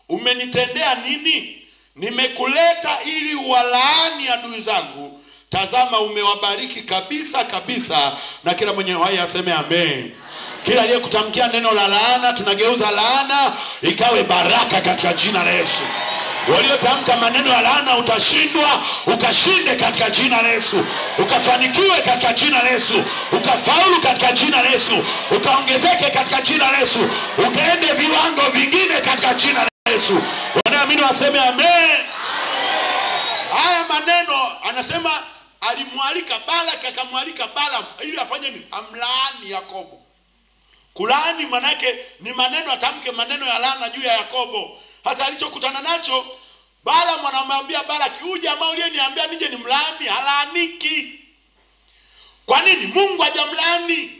umenitendea nini? Nimekuleta ili walaani adui zangu. Tazama umewabariki kabisa kabisa. Na kila mwenye uhai aseme amen. Kila aliyekutamkia neno la laana, tunageuza laana ikawe baraka katika jina la Yesu. Waliotamka maneno ya laana, utashindwa, ukashinde katika jina la Yesu. Ukafanikiwe katika jina la Yesu. Ukafaulu katika jina la Yesu. Ukaongezeke katika jina la Yesu. Ukaende viwango vingine katika jina la Yesu. Wanaamini waseme amen. Haya maneno anasema alimwalika Balaki, akamwalika Balaam ili afanye nini? Amlaani Yakobo. Kulaani manake ni maneno, atamke maneno ya laana juu ya Yakobo. Hasa alichokutana nacho, Balaam anamwambia Balaki, huyu jamaa uliyeniambia nije nimlaani halaaniki. Kwa nini? Mungu hajamlaani.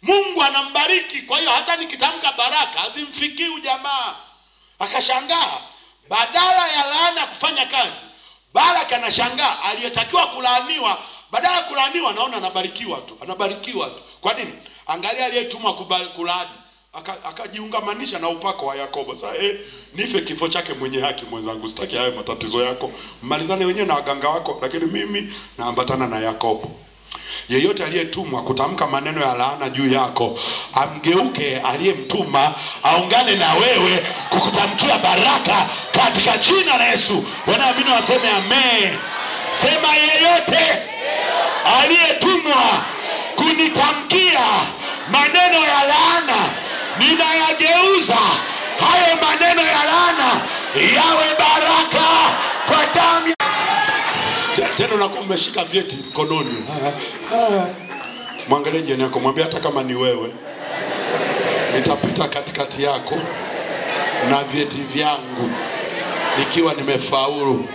Mungu anambariki. Kwa hiyo hata nikitamka baraka hazimfikii jamaa. Akashangaa, badala ya laana kufanya kazi, baraka anashangaa. Aliyetakiwa kulaaniwa, badala ya kulaaniwa naona anabarikiwa tu. Anabarikiwa tu. Kwa nini? Angalia aliyetumwa kulaani akajiungamanisha na upako wa Yakobo. Sasa nife kifo chake mwenye haki mwenzangu, sitaki hayo matatizo yako. Mmalizane wenyewe na waganga wako, lakini mimi naambatana na Yakobo. Yeyote aliyetumwa kutamka maneno ya laana juu yako, amgeuke aliyemtuma aungane na wewe kukutamkia baraka katika jina la Yesu. Wanaamini waseme amen. Sema, yeyote aliyetumwa kunitamkia maneno ya laana, ninayageuza hayo maneno ya laana yawe baraka kwa damu. Tena unakuwa umeshika vyeti mkononi. Mwangalie jirani yako, mwambie hata kama ni wewe, nitapita katikati yako na vyeti vyangu nikiwa nimefaulu.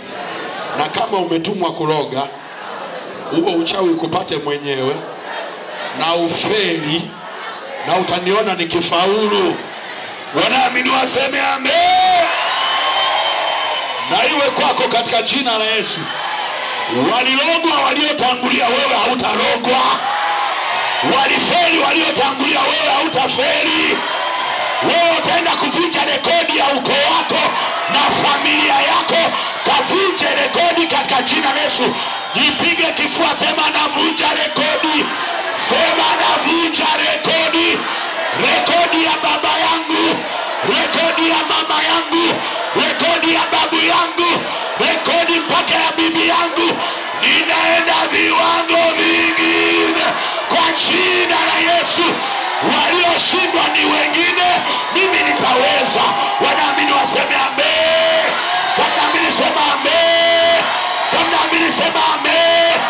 Na kama umetumwa kuroga, huo uchawi kupate mwenyewe na ufeli, na utaniona nikifaulu. Wanaamini waseme amen. Na iwe kwako katika jina la Yesu. Walirogwa waliotangulia, wewe hautarogwa. Walifeli waliotangulia, wewe hautafeli. Wewe utaenda kuvunja rekodi ya ukoo wako na familia yako. Kavunje rekodi katika jina la Yesu. Jipige kifua, sema navunja rekodi. Sema navunja rekodi. Rekodi ya baba yangu, rekodi ya mama yangu, rekodi ya babu yangu, rekodi mpaka ya bibi yangu. Ninaenda viwango vingine kwa jina la Yesu. Walioshindwa ni wengine, mimi nitaweza. Wanaamini waseme amen. Kama naamini sema amen. Kama naamini sema amen.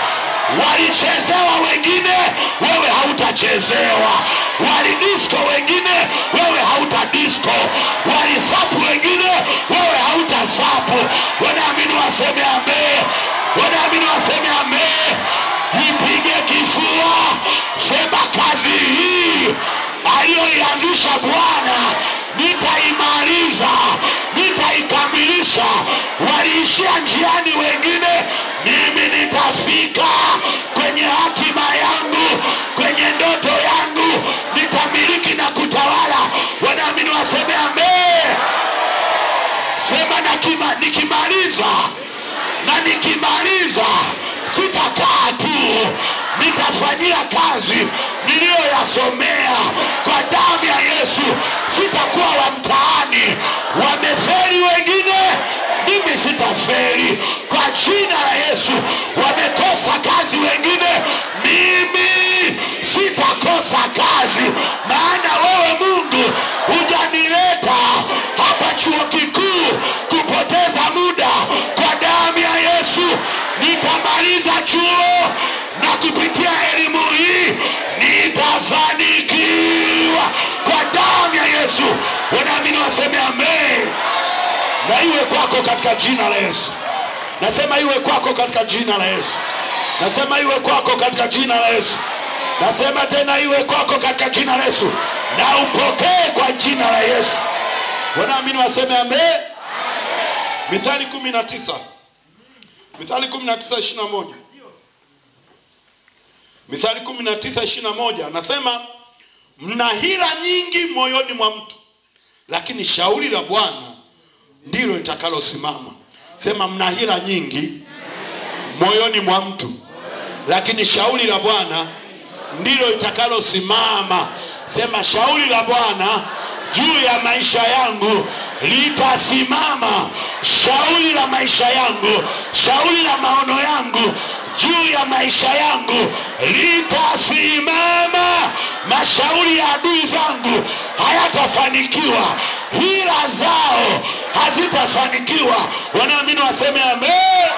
Walichezewa wengine, wewe hautachezewa. Walidisco wengine, wewe hautadisco. Walisapu wengine, wewe hautasapu. Wanaamini waseme amen. Wanaamini waseme amen. Jipige kifua, sema kazi hii aliyoianzisha Bwana nitaimaliza, nitaikamilisha. Waliishia njiani wengine, mimi nitafika kwenye hatima yangu, kwenye ndoto yangu, nitamiliki na kutawala. Wanaamini waseme amen. Sema nikimaliza, na nikimaliza sitakaa tu, nitafanyia kazi niliyoyasomea kwa damu ya Yesu. Sitakuwa wa mtaani. Wamefeli wengine, mimi sitafeli kwa jina la Yesu. Wamekosa kazi wengine, mimi sitakosa kazi. Maana wewe Mungu hujanileta hapa chuo kikuu kupoteza muda. Kwa damu ya Yesu nitamaliza chuo, na kupitia elimu hii nitafanikiwa kwa damu ya Yesu. Wanaamini waseme amen. Na iwe kwako katika jina la Yesu. Nasema iwe kwako katika jina la Yesu. Nasema iwe kwako katika jina la Yesu. Nasema tena iwe kwako katika jina la Yesu. Na upokee kwa jina la Yesu. Wanaamini waseme amen. Mithali 19. Mithali 19:21. Mithali 19:21 anasema, mna hila nyingi moyoni mwa mtu, lakini shauri la Bwana ndilo litakalosimama. Sema, mna hila nyingi moyoni mwa mtu, lakini shauri la Bwana ndilo litakalosimama. Sema, shauri la Bwana juu ya maisha yangu litasimama. Shauri la maisha yangu, shauri la maono yangu juu ya maisha yangu litasimama. Mashauri ya adui zangu hayatafanikiwa. Hila zao hazitafanikiwa. Wanaamini waseme amen.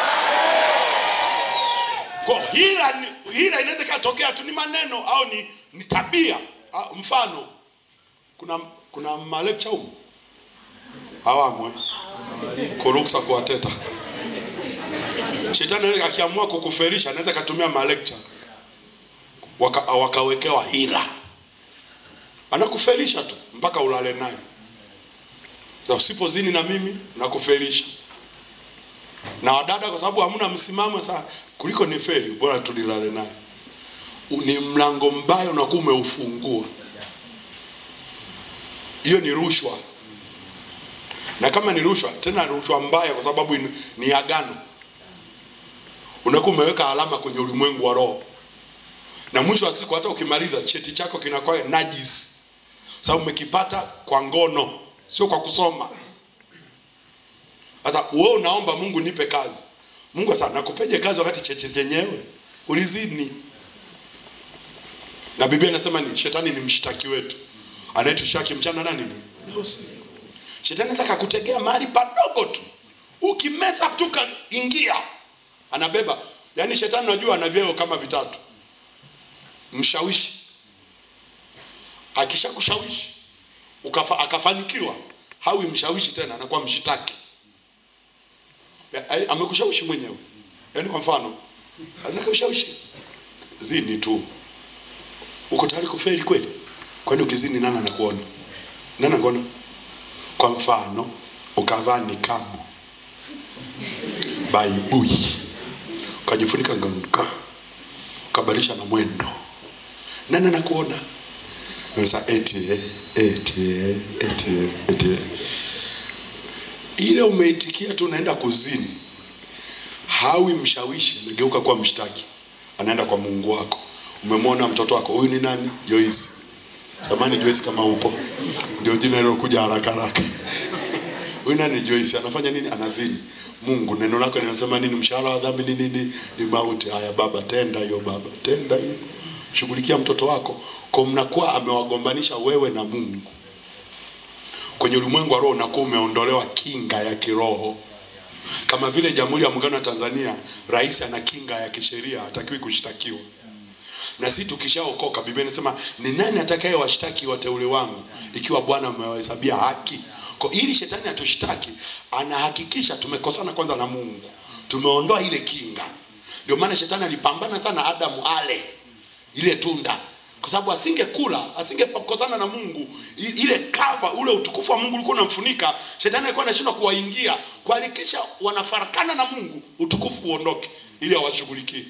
Kwa hila inaweza katokea tu ni maneno au ni tabia. Mfano, kuna malecture huko hawamwe kuruksa kuwateta. Shetani akiamua kukuferisha anaweza kutumia malecture, wakawekewa hila. anakufelisha tu mpaka ulale naye. Sasa usipozini na mimi nakufelisha. Na wadada kwa sababu hamna msimamo, sasa kuliko ni feli bora tulilale naye. Ni mlango mbaya unakuwa umeufungua. Hiyo ni rushwa. Na kama ni rushwa, tena rushwa mbaya kwa sababu ni agano. Unakuwa umeweka alama kwenye ulimwengu wa roho. Na mwisho wa siku hata ukimaliza cheti chako kinakuwa najisi. Sababu umekipata kwa ngono, sio kwa kusoma. Sasa wewe unaomba Mungu nipe kazi. Mungu sasa nakupeje kazi wakati cheti chenyewe ulizini? Na Biblia inasema ni shetani ni mshtaki wetu. Anayetushaki mchana na nini? Shetani anataka kutegea mahali padogo tu. Ukimesa tu kaingia, anabeba. Yaani shetani unajua ana vyeo kama vitatu. Mshawishi. Akishakushawishi akafanikiwa, hawi mshawishi tena, anakuwa mshitaki. Amekushawishi mwenyewe. Yaani kwa mfano, azaka ushawishi. Zini tu. Uko tayari kufeli kweli? Kwani ukizini nani anakuona? Nani anakuona? Kwa mfano, ukavaa nikabu, baibui, ukajifunika nganuka, ukabadilisha na mwendo. Nani anakuona? Sasa eti. Ile umeitikia tu unaenda kuzini. Hawi mshawishi, nageuka kuwa mshtaki. Anaenda kwa Mungu wako. Umemwona mtoto wako, huyu ni nani? Joyce. Samani Joyce kama upo. Ndio jina hilo kuja haraka haraka. Huyu nani Joyce? Anafanya nini? Anazini. Mungu, neno lako linasema nini? Mshahara wa dhambi ni nini? Ni mauti. Haya baba, tenda hiyo baba. Tenda hiyo. Shughulikia mtoto wako. Kwa mnakuwa amewagombanisha wewe na Mungu. Kwenye ulimwengu wa roho unakuwa umeondolewa kinga ya kiroho. Kama vile Jamhuri ya Muungano wa Tanzania, rais ana kinga ya kisheria, hatakiwi kushtakiwa. Na sisi tukishaokoka, Biblia inasema ni nani atakaye washtaki wateule wangu ikiwa Bwana amewahesabia haki? Kwa ili shetani atushtaki, anahakikisha tumekosana kwanza na Mungu. Tumeondoa ile kinga. Ndio maana shetani alipambana sana Adamu ale ile tunda. Kwa sababu asingekula, asingepokosana na Mungu, ile kava, ule utukufu wa Mungu ulikuwa unamfunika, shetani alikuwa anashindwa kuwaingia, kuhakikisha wanafarakana na Mungu, utukufu uondoke ili awashughulikie.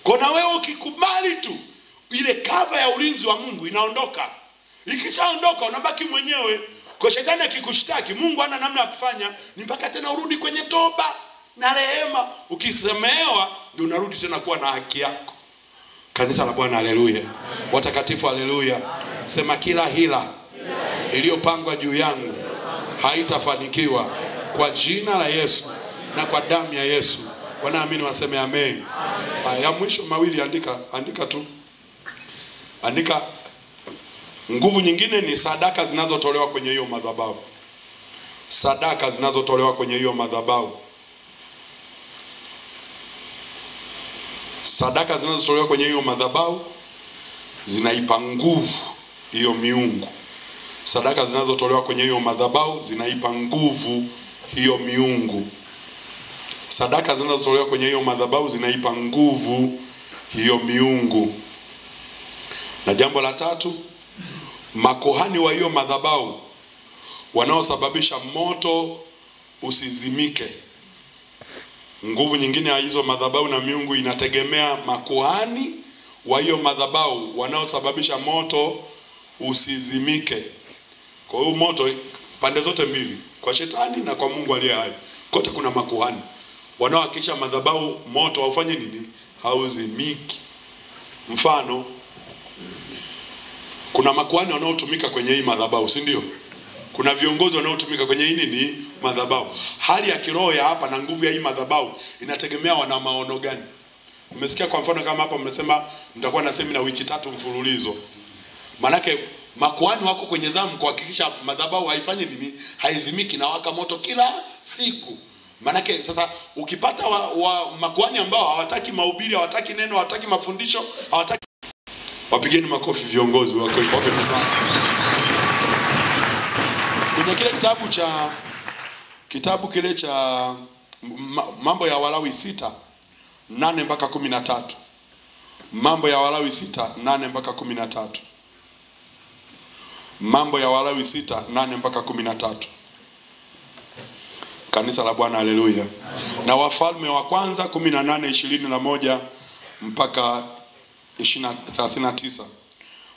Kwa na wewe ukikubali tu, ile kava ya ulinzi wa Mungu inaondoka. Ikishaondoka unabaki mwenyewe. Kwa shetani akikushtaki, Mungu hana namna ya kufanya, ni mpaka tena urudi kwenye toba na rehema. Ukisemehewa ndio unarudi tena kuwa na haki yako. Kanisa la Bwana, haleluya. Watakatifu, haleluya. Sema kila hila iliyopangwa juu yangu haitafanikiwa kwa jina la Yesu na kwa damu ya Yesu. Wanaamini waseme amen. Ya mwisho mawili andika tu. Andika nguvu nyingine ni sadaka zinazotolewa kwenye hiyo madhabahu. Sadaka zinazotolewa kwenye hiyo madhabahu. Sadaka zinazotolewa kwenye hiyo madhabahu zinaipa nguvu hiyo miungu. Sadaka zinazotolewa kwenye hiyo madhabahu zinaipa nguvu hiyo miungu. Sadaka zinazotolewa kwenye hiyo madhabahu zinaipa nguvu hiyo miungu. Na jambo la tatu, makuhani wa hiyo madhabahu wanaosababisha moto usizimike. Nguvu nyingine ya hizo madhabahu na miungu inategemea makuhani wa hiyo madhabahu wanaosababisha moto usizimike. Kwa hiyo moto pande zote mbili, kwa shetani na kwa Mungu aliye hai, kote kuna makuhani wanaohakikisha madhabahu moto haufanye nini? Hauzimiki. Mfano, kuna makuhani wanaotumika kwenye hii madhabahu, si ndio? Kuna viongozi wanaotumika kwenye hii nini? Madhabahu. Hali ya kiroho ya hapa na nguvu ya hii madhabahu inategemea wana maono gani. Umesikia kwa mfano kama hapa mmesema mtakuwa na semina wiki 3 mfululizo. Manake makuhani wako kwenye zamu kuhakikisha madhabahu haifanyi nini? Haizimiki na waka moto kila siku. Manake sasa ukipata makuhani ambao hawataki mahubiri, hawataki neno, hawataki mafundisho, hawataki, wapigeni makofi viongozi wako sana. Kwenye kitabu kile cha Mambo ya Walawi 6:8 mpaka 13. Mambo ya Walawi 6:8 mpaka 13. Mambo ya Walawi 6:8 mpaka 13. Kanisa la Bwana, haleluya. Na Wafalme wa kwanza 18:21 mpaka 39.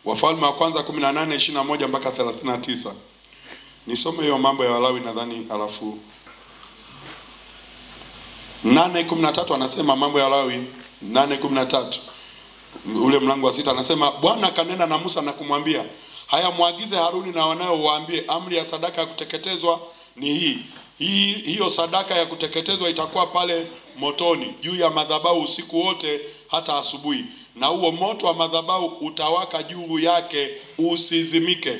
Wafalme wa kwanza 18:21 mpaka 39. Nisome hiyo Mambo ya Walawi nadhani, alafu 8:13 anasema, Mambo ya Walawi 8:13 ule mlango wa 6 anasema, Bwana akanena na Musa na kumwambia, haya muagize Haruni na wanao waambie, amri ya sadaka ya kuteketezwa ni hiyo sadaka ya kuteketezwa itakuwa pale motoni juu ya madhabahu usiku wote hata asubuhi, na huo moto wa madhabahu utawaka juu yake usizimike.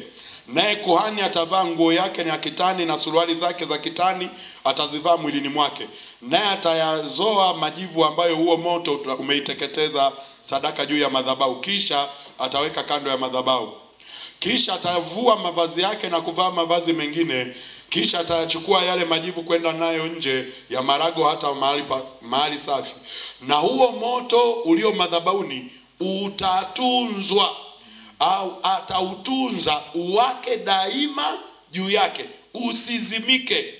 Naye kuhani atavaa nguo yake ni ya kitani na suruali zake za kitani atazivaa mwilini mwake, naye atayazoa majivu ambayo huo moto umeiteketeza sadaka juu ya madhabahu, kisha ataweka kando ya madhabahu. Kisha atavua mavazi yake na kuvaa mavazi mengine, kisha atachukua yale majivu kwenda nayo nje ya marago hata mahali safi, na huo moto ulio madhabahuni utatunzwa au atautunza uwake daima juu yake usizimike.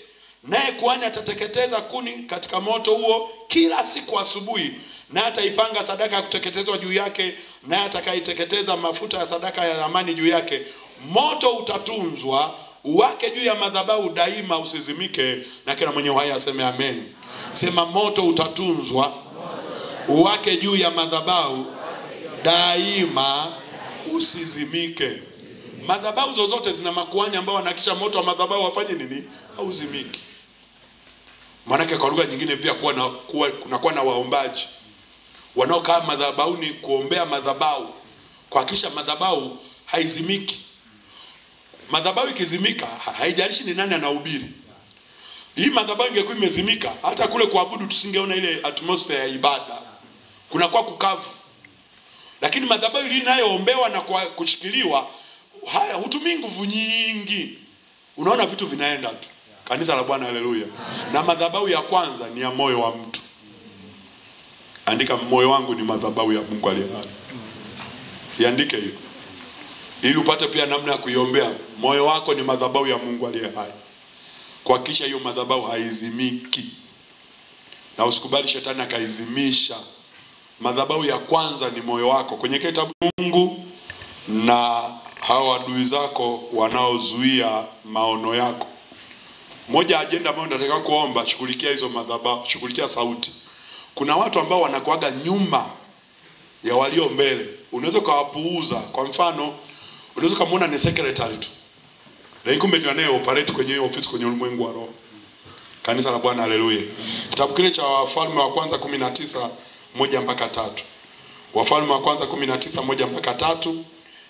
Naye kuhani atateketeza kuni katika moto huo kila siku asubuhi, na ataipanga sadaka ya kuteketezwa juu yake, naye atakaiteketeza mafuta ya sadaka ya amani juu yake. Moto utatunzwa uwake juu ya madhabahu daima usizimike. Na kila mwenye uhai aseme amen. Sema, moto utatunzwa uwake juu ya madhabahu daima usizimike. Madhabahu zozote zina makuhani ambao wanahakisha moto wa madhabahu wafanye nini? Hauzimiki. Maana kwa lugha nyingine pia kunakuwa na waombaji wanaokaa madhabahuni kuombea madhabahu, kuhakikisha madhabahu haizimiki. Madhabahu ikizimika, haijalishi ni nani anahubiri. Hii madhabahu ingekuwa imezimika, hata kule kuabudu tusingeona ile atmosphere ya ibada. Kunakuwa kukavu. Lakini madhabahu ile inayoombewa na kushikiliwa, haya hutumii nguvu nyingi. Unaona vitu vinaenda tu. Kanisa la Bwana, haleluya. Na madhabahu ya kwanza ni ya moyo wa mtu. Andika, moyo wangu ni madhabahu ya Mungu aliye hai. Iandike hiyo, ili upate pia namna ya kuiombea. Moyo wako ni madhabahu ya Mungu aliye hai. Kuhakikisha hiyo madhabahu haizimiki, na usikubali shetani akaizimisha. Madhabahu ya kwanza ni moyo wako. Kwenye kitabu Mungu na hawa adui zako wanaozuia maono yako, moja agenda ambayo nataka kuomba, shughulikia hizo madhabahu, shughulikia sauti. Kuna watu ambao wanakuaga nyuma ya walio mbele, unaweza kuwapuuza. Kwa mfano, unaweza kumuona ni secretary tu, lakini kumbe ndio anaye operate kwenye ofisi kwenye ulimwengu wa roho. Kanisa la Bwana, haleluya. Kitabu kile cha Wafalme wa kwanza 19:1 mpaka 3. Wafalme wa kwanza 19:1 mpaka 3,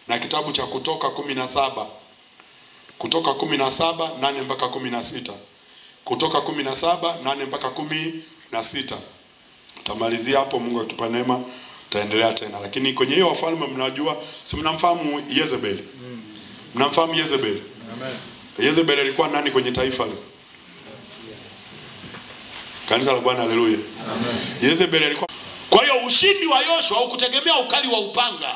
na kitabu cha Kutoka 17. Kutoka 17:8 mpaka 16. Kutoka 17:8 mpaka 16. Tamalizia hapo, Mungu atupe neema, tutaendelea tena. Lakini kwenye hiyo wafalme, mnajua, si mnamfahamu Yezebeli? Mnamfahamu Yezebeli? Amen. Yezebeli alikuwa nani kwenye taifa lile? Kanisa la Bwana, haleluya. Amen. Yezebeli alikuwa. Kwa hiyo ushindi wa Yoshua haukutegemea ukali wa upanga.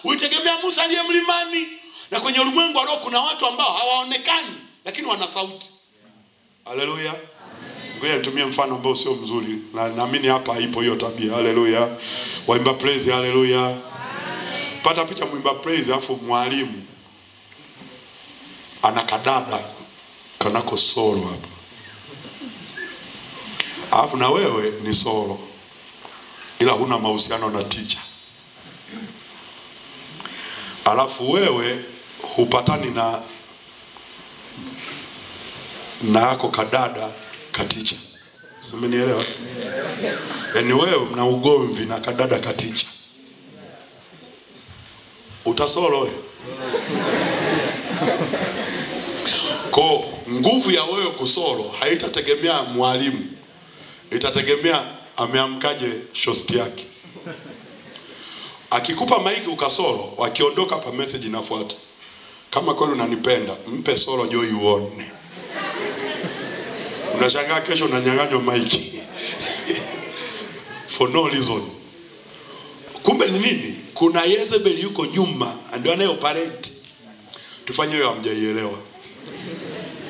Ulitegemea Musa aliye mlimani. Na kwenye ulimwengu wa roho kuna watu ambao hawaonekani lakini wana sauti. Haleluya. Ngoja nitumie mfano ambao sio mzuri, na naamini hapa ipo hiyo tabia. Haleluya. Waimba praise, haleluya. Pata picha mwimba praise afu mwalimu ana kadada kanako solo hapa, alafu na wewe ni solo ila huna mahusiano na teacher, alafu wewe hupatani na yako kadada katicha. Simenielewa? Yaani wewe mna ugomvi na kadada katicha, utasolo wewe? Kwa nguvu ya wewe kusolo haitategemea mwalimu, itategemea ameamkaje shosti yake. Akikupa maiki ukasolo, wakiondoka hapa message inafuata, kama kweli unanipenda mpe solo Joy uone. Unashangaa kesho unanyang'anywa maiki for no reason. Kumbe ni nini? Kuna Yezebeli yuko nyuma ndio anayeoperate. tufanye hiyo, hamjaielewa.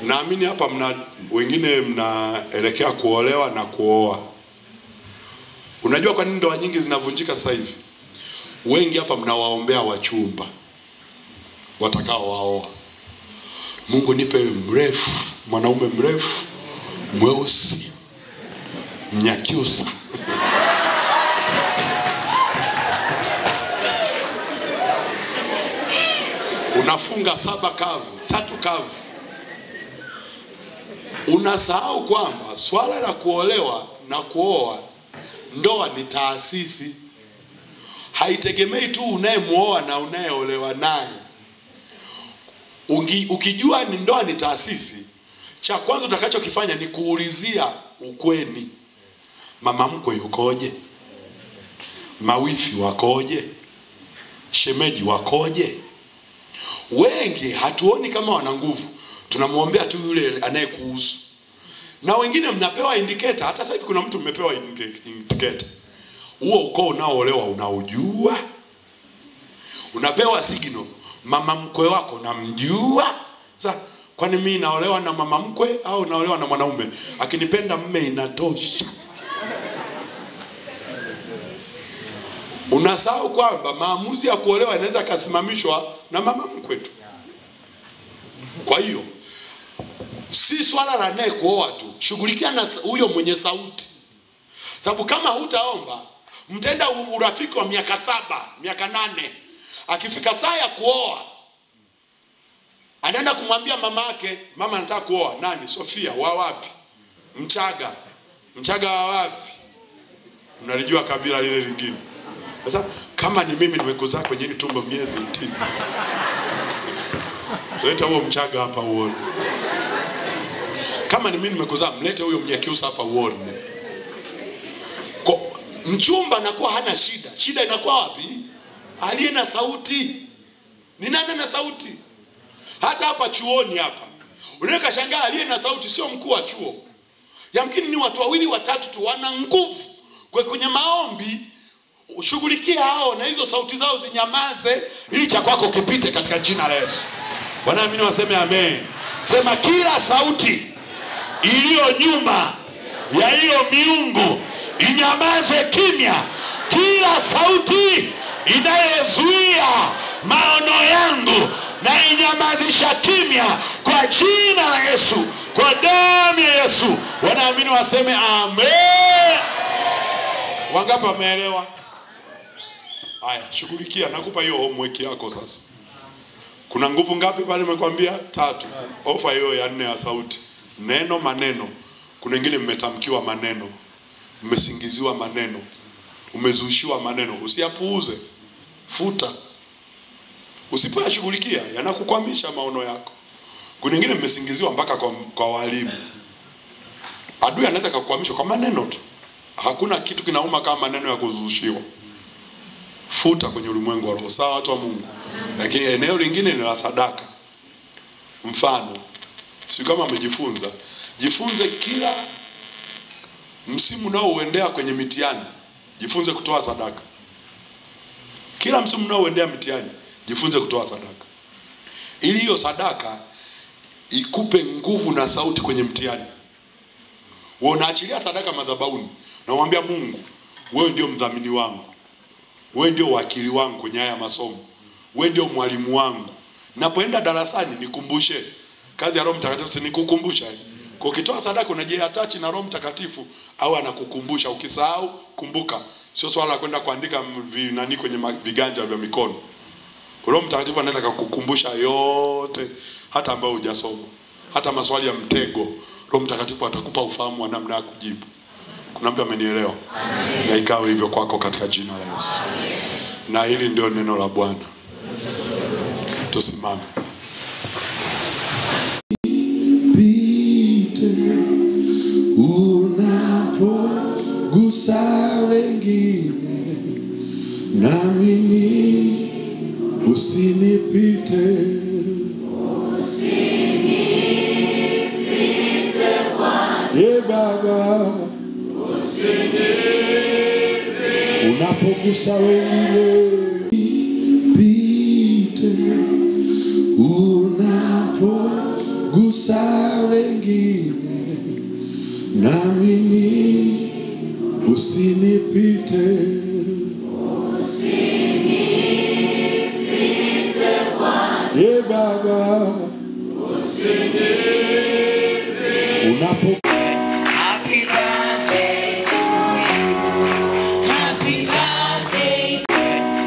Naamini hapa wengine mnaelekea kuolewa na kuoa. Unajua kwa nini ndoa nyingi zinavunjika sasa hivi? Wengi hapa mnawaombea wachumba watakao waoa. Mungu nipe mrefu, mwanaume mrefu, mweusi, Mnyakyusa. Unafunga 7 kavu, 3 kavu. Unasahau kwamba swala la kuolewa na kuoa, ndoa ni taasisi. Haitegemei tu unayemuoa na unayeolewa naye. Ukijua ni ndoa ni taasisi, cha kwanza utakachokifanya ni kuulizia ukweni. Mama mkwe yukoje? Mawifi wakoje? Shemeji wakoje? Wengi hatuoni kama wana nguvu, tunamuombea tu yule anayekuhusu. Na wengine mnapewa indicator. Hata sasa hivi kuna mtu mmepewa indicator. Huo ukoo unaoolewa unaujua. Unapewa signal, mama mkwe wako namjua. Sasa kwani mimi naolewa na mama mkwe au naolewa na mwanaume? Akinipenda mme inatosha. Unasahau kwamba maamuzi ya kuolewa yanaweza kasimamishwa na mama mkwe tu. Kwa hiyo si swala la naye kuoa tu, shughulikia na huyo mwenye sauti. Sababu kama hutaomba, mtenda urafiki wa miaka 7, miaka 8. Akifika saa ya kuoa, anaenda kumwambia mama yake, mama nataka kuoa. Nani? Sofia. Wa wapi? Mchaga. Mchaga wa wapi? Unalijua kabila lile lingine. Sasa kama ni mimi nimekuzaa kwenye tumbo miezi 9. Leta huo Mchaga hapa uone. Kama ni mimi nimekuzaa, mlete huyo Mnyakyusa hapa uone. Mchumba anakuwa hana shida. Shida inakuwa wapi? Aliye na sauti. Ni nani na sauti? Hata hapa chuoni hapa, unaweka shangaa aliye na sauti sio mkuu wa chuo. Yamkini ni watu 2 watatu tu wana nguvu. Kwenye maombi ushughulikia hao na hizo sauti zao zinyamaze ili cha kwako kipite katika jina la Yesu. Wanaamini waseme amen. Sema kila sauti iliyo nyuma ya hiyo miungu inyamaze kimya. Kila sauti inayozuia maono yangu na inyamazisha kimya kwa jina la Yesu, kwa damu ya Yesu. Wanaamini waseme amen. Wangapi wameelewa? Haya, shughulikia. Nakupa hiyo homework yako sasa. Kuna nguvu ngapi pale nimekwambia? 3. Ofa hiyo ya 4 ya sauti. Neno, maneno. Kuna wengine mmetamkiwa maneno, mmesingiziwa maneno, umezushiwa maneno. Usiyapuuze. Futa. Usipoyashughulikia yanakukwamisha maono yako. Kuna wengine mmesingiziwa mpaka kwa walimu. Adui anaweza kukukwamisha kwa maneno tu. Hakuna kitu kinauma kama maneno ya kuzushiwa. Futa kwenye ulimwengu wa roho. Sawa watu wa Mungu. Lakini eneo lingine ni la sadaka. Mfano, si kama umejifunza, jifunze kila msimu nao uendea kwenye mitihani, jifunze kutoa sadaka. Kila msimu nao uendea mitihani, jifunze kutoa sadaka. Ili hiyo sadaka ikupe nguvu na sauti kwenye mtihani. Wewe unaachilia sadaka madhabahuni na umwambia Mungu, wewe ndio mdhamini wangu. Wewe ndio wakili wangu kwenye haya masomo. Wewe ndio mwalimu wangu. Napoenda darasani nikumbushe. Kazi ya Roho Mtakatifu si nikukumbusha. Kwa ukitoa sadaka unajiatachi na Roho Mtakatifu au anakukumbusha. Ukisahau kumbuka. Sio swala la kwenda kuandika nani kwenye viganja vya mikono. Roho Mtakatifu anaweza kukukumbusha yote hata ambayo hujasoma. Hata maswali ya mtego, Roho Mtakatifu atakupa ufahamu wa namna ya kujibu. Kuna mtu amenielewa? Na ikawa hivyo kwako katika jina la Yesu. Amen. Na hili ndio neno la Bwana. Tusimame. Unapogusa wengine nami usinipite. Ye Baba, unapogusa wengine pite. pita wengine, nami ni usinipite. Usinipite Bwana. Ye Baba, usinipite. Unapo Happy birthday to you. Happy birthday.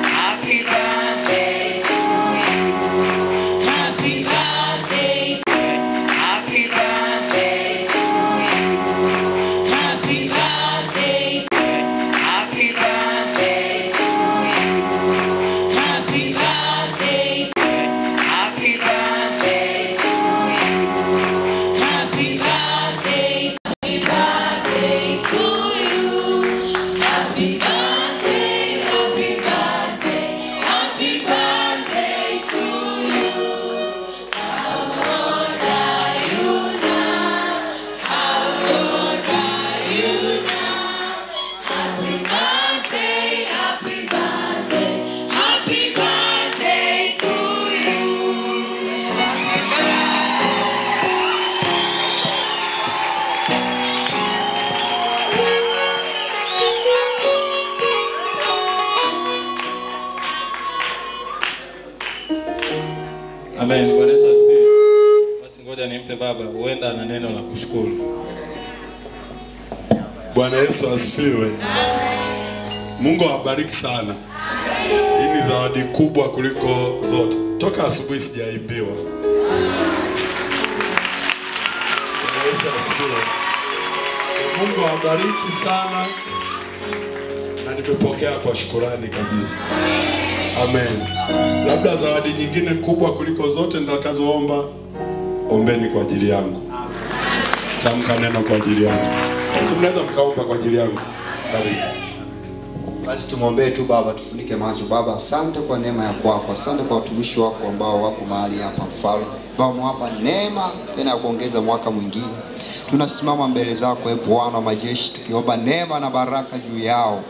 Happy birthday to you. Happy birthday. Happy birthday to you. Happy birthday. Happy birthday to you. Happy birthday. Happy birthday to you. Happy birthday. Happy birthday to you. Happy birthday. Happy birthday. Happy birthday to you. How old are you now? How old are you now? Happy birthday. Happy birthday. Happy birthday to you. Amen. Bwana Yesu asifiwe. Basi ngoja nimpe baba, huenda ana neno la kushukuru. Bwana Yesu asifiwe. Mungu awabariki sana. Hii ni zawadi kubwa kuliko zote. Toka asubuhi sijaimbiwa. Bwana Yesu asifiwe. Mungu awabariki sana. Na nimepokea kwa shukrani kabisa. Amen. Labda zawadi nyingine kubwa kuliko zote nitakazoomba, ombeni kwa ajili yangu. Tamka neno kwa ajili yangu. Si mnaweza mkaomba kwa ajili yangu. Karibu. Basi tumwombee tu Baba, tufunike macho. Baba, asante kwa neema ya kwako. Asante kwa watumishi wako ambao wako mahali hapa Mfalme. Baba, mwapa neema tena ya kuongeza mwaka mwingine. Tunasimama mbele zako Bwana wa majeshi tukiomba neema na baraka juu yao.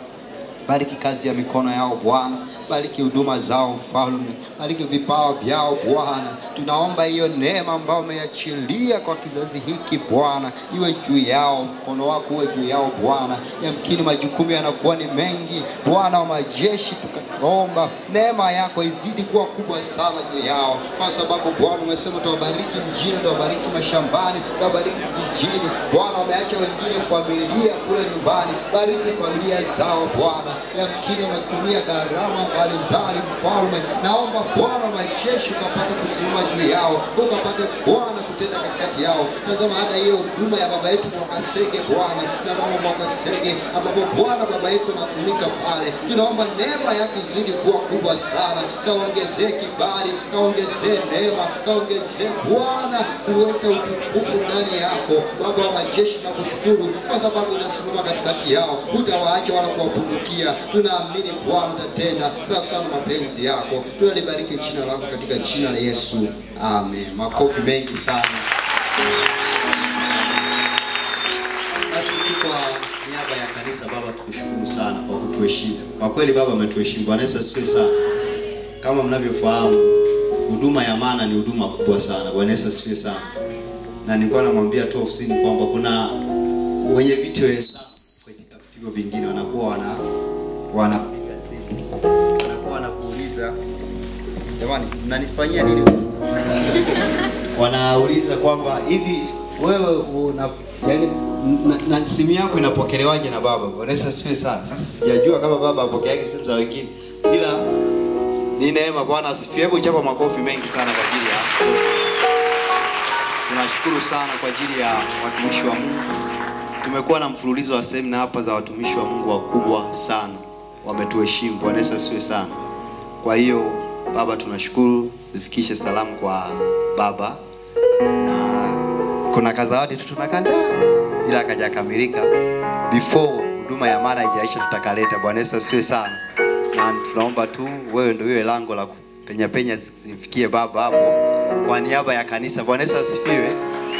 Bariki kazi ya mikono yao Bwana, bariki huduma zao Mfalme, bariki vipawa vyao Bwana. Tunaomba hiyo neema ambayo umeachilia kwa kizazi hiki Bwana iwe juu yao, mkono wako uwe juu yao Bwana. Yamkini majukumu yanakuwa ni mengi Bwana wa majeshi, tukaomba neema yako izidi kuwa kubwa sana juu yao, kwa sababu Bwana umesema utawabariki mjini, utawabariki mashambani, utawabariki vijijini Bwana. Umeacha wengine familia kule nyumbani, bariki familia zao Bwana. Yamkini wametumia gharama mbalimbali Mfalme, naomba Bwana wa majeshi ukapate kusimama juu yao, ukapate Bwana kutenda katikati yao. Tazama hata hiyo huduma ya baba yetu Mwakasege Bwana, na mama Mwakasege ambapo Bwana baba yetu anatumika pale, tunaomba neema yake izidi kuwa kubwa sana. Kaongezee kibali, kaongezee neema, kaongezee Bwana kuweka utukufu ndani yako. Baba wa majeshi na kushukuru kwa sababu unasimama katikati yao, utawaacha wala kuwapungukia. Tunaamini Bwana utatenda sasa na mapenzi yako. Tunalibariki jina lako katika jina la Yesu. Amen. Makofi mengi sana. Basi kwa niaba ya kanisa Baba tukushukuru sana kwa kutuheshimu. Kwa kweli Baba umetuheshimu. Bwana Yesu asifiwe sana. Kama mnavyofahamu, huduma ya maana ni huduma kubwa sana. Bwana Yesu asifiwe sana. Na nilikuwa namwambia tu ofisini kwamba kuna wenye viti wenzao katika vituo vingine wanakuwa wanapiga simu. Wanakuwa wanakuuliza, jamani mnanifanyia nini? Wanauliza kwamba hivi wewe una yani na simu yako inapokelewaje na baba? Bwana Yesu asifiwe sana. Sasa sijajua kama baba apokeaje simu za wengine, ila ni neema. Bwana asifiwe. Hebu chapa makofi mengi sana kwa ajili ya. Tunashukuru sana kwa ajili ya watumishi wa Mungu. Tumekuwa na mfululizo wa semina hapa za watumishi wa Mungu wakubwa sana. Wametuheshimu. Bwana Yesu asifiwe sana. Kwa hiyo baba tunashukuru, zifikishe salamu kwa baba. Na kuna kazawadi tu tunakanda ila kajakamilika. Before huduma ya maana haijaisha tutakaleta. Bwana Yesu asifiwe sana. Na tunaomba tu wewe ndio iwe lango la penya zifikie baba hapo kwa niaba ya kanisa. Bwana Yesu asifiwe.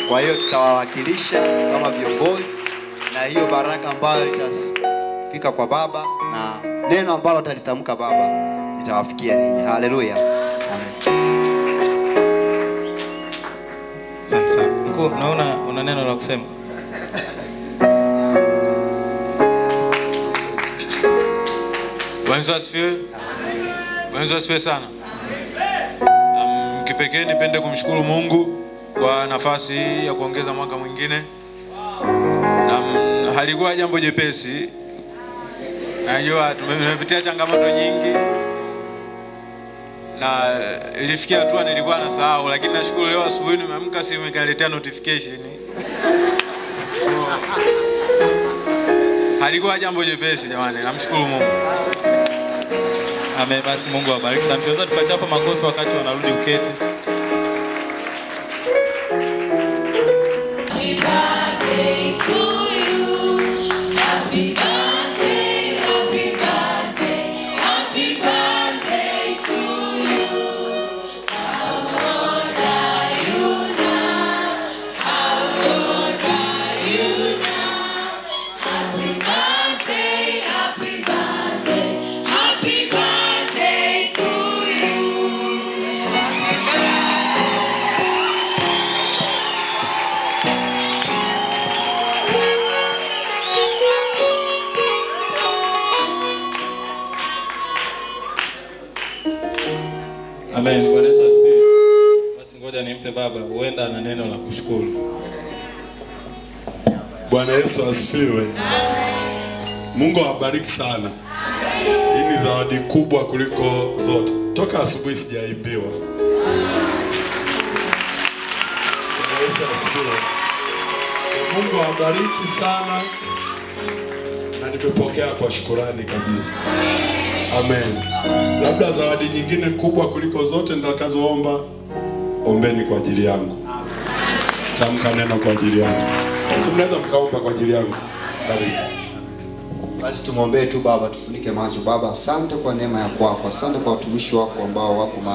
Kwa hiyo tutawawakilisha kama viongozi, na hiyo baraka ambayo itafika kwa baba na neno ambalo atalitamka baba itawafikia ninyi. Haleluya. Amen. Asante sana. Mkuu, naona una neno la kusema. Bwana asifiwe. Bwana asifiwe sana. Kipekee nipende kumshukuru Mungu kwa nafasi hii ya kuongeza mwaka mwingine. Na halikuwa jambo jepesi. Najua tumepitia changamoto nyingi. Na ilifikia hatua nilikuwa nasahau, lakini nashukuru leo asubuhi nimeamka simu ikaniletea notification. Halikuwa jambo jepesi jamani, namshukuru Mungu. Amen. Basi Mungu awabariki sana. Tunaweza tukachapa makofi wakati wanarudi uketi. Happy birthday to you. Happy birthday, happy birthday, happy birthday to you. How old are you now? How old are you now? Happy birthday, happy birthday, happy birthday to you. Amen. Bwana Yesu asifiwe. Basi ngoja nimpe baba, huenda ana neno la kushukuru. Bwana Yesu asifiwe. Mungu awabariki sana. Hii ni zawadi kubwa kuliko zote. Toka asubuhi sijaimbiwa. Bwana Yesu asifiwe. Mungu awabariki sana. Na nimepokea kwa shukrani kabisa. Amen. Labda zawadi nyingine kubwa kuliko zote nitakazoomba, ombeni kwa ajili yangu. Tamka neno kwa ajili yangu. Si mnaweza mkaomba kwa ajili yangu. Karibu. Basi tumwombee tu Baba, tufunike macho. Baba, asante kwa neema ya kwako, asante kwa watumishi wako ambao wako mahali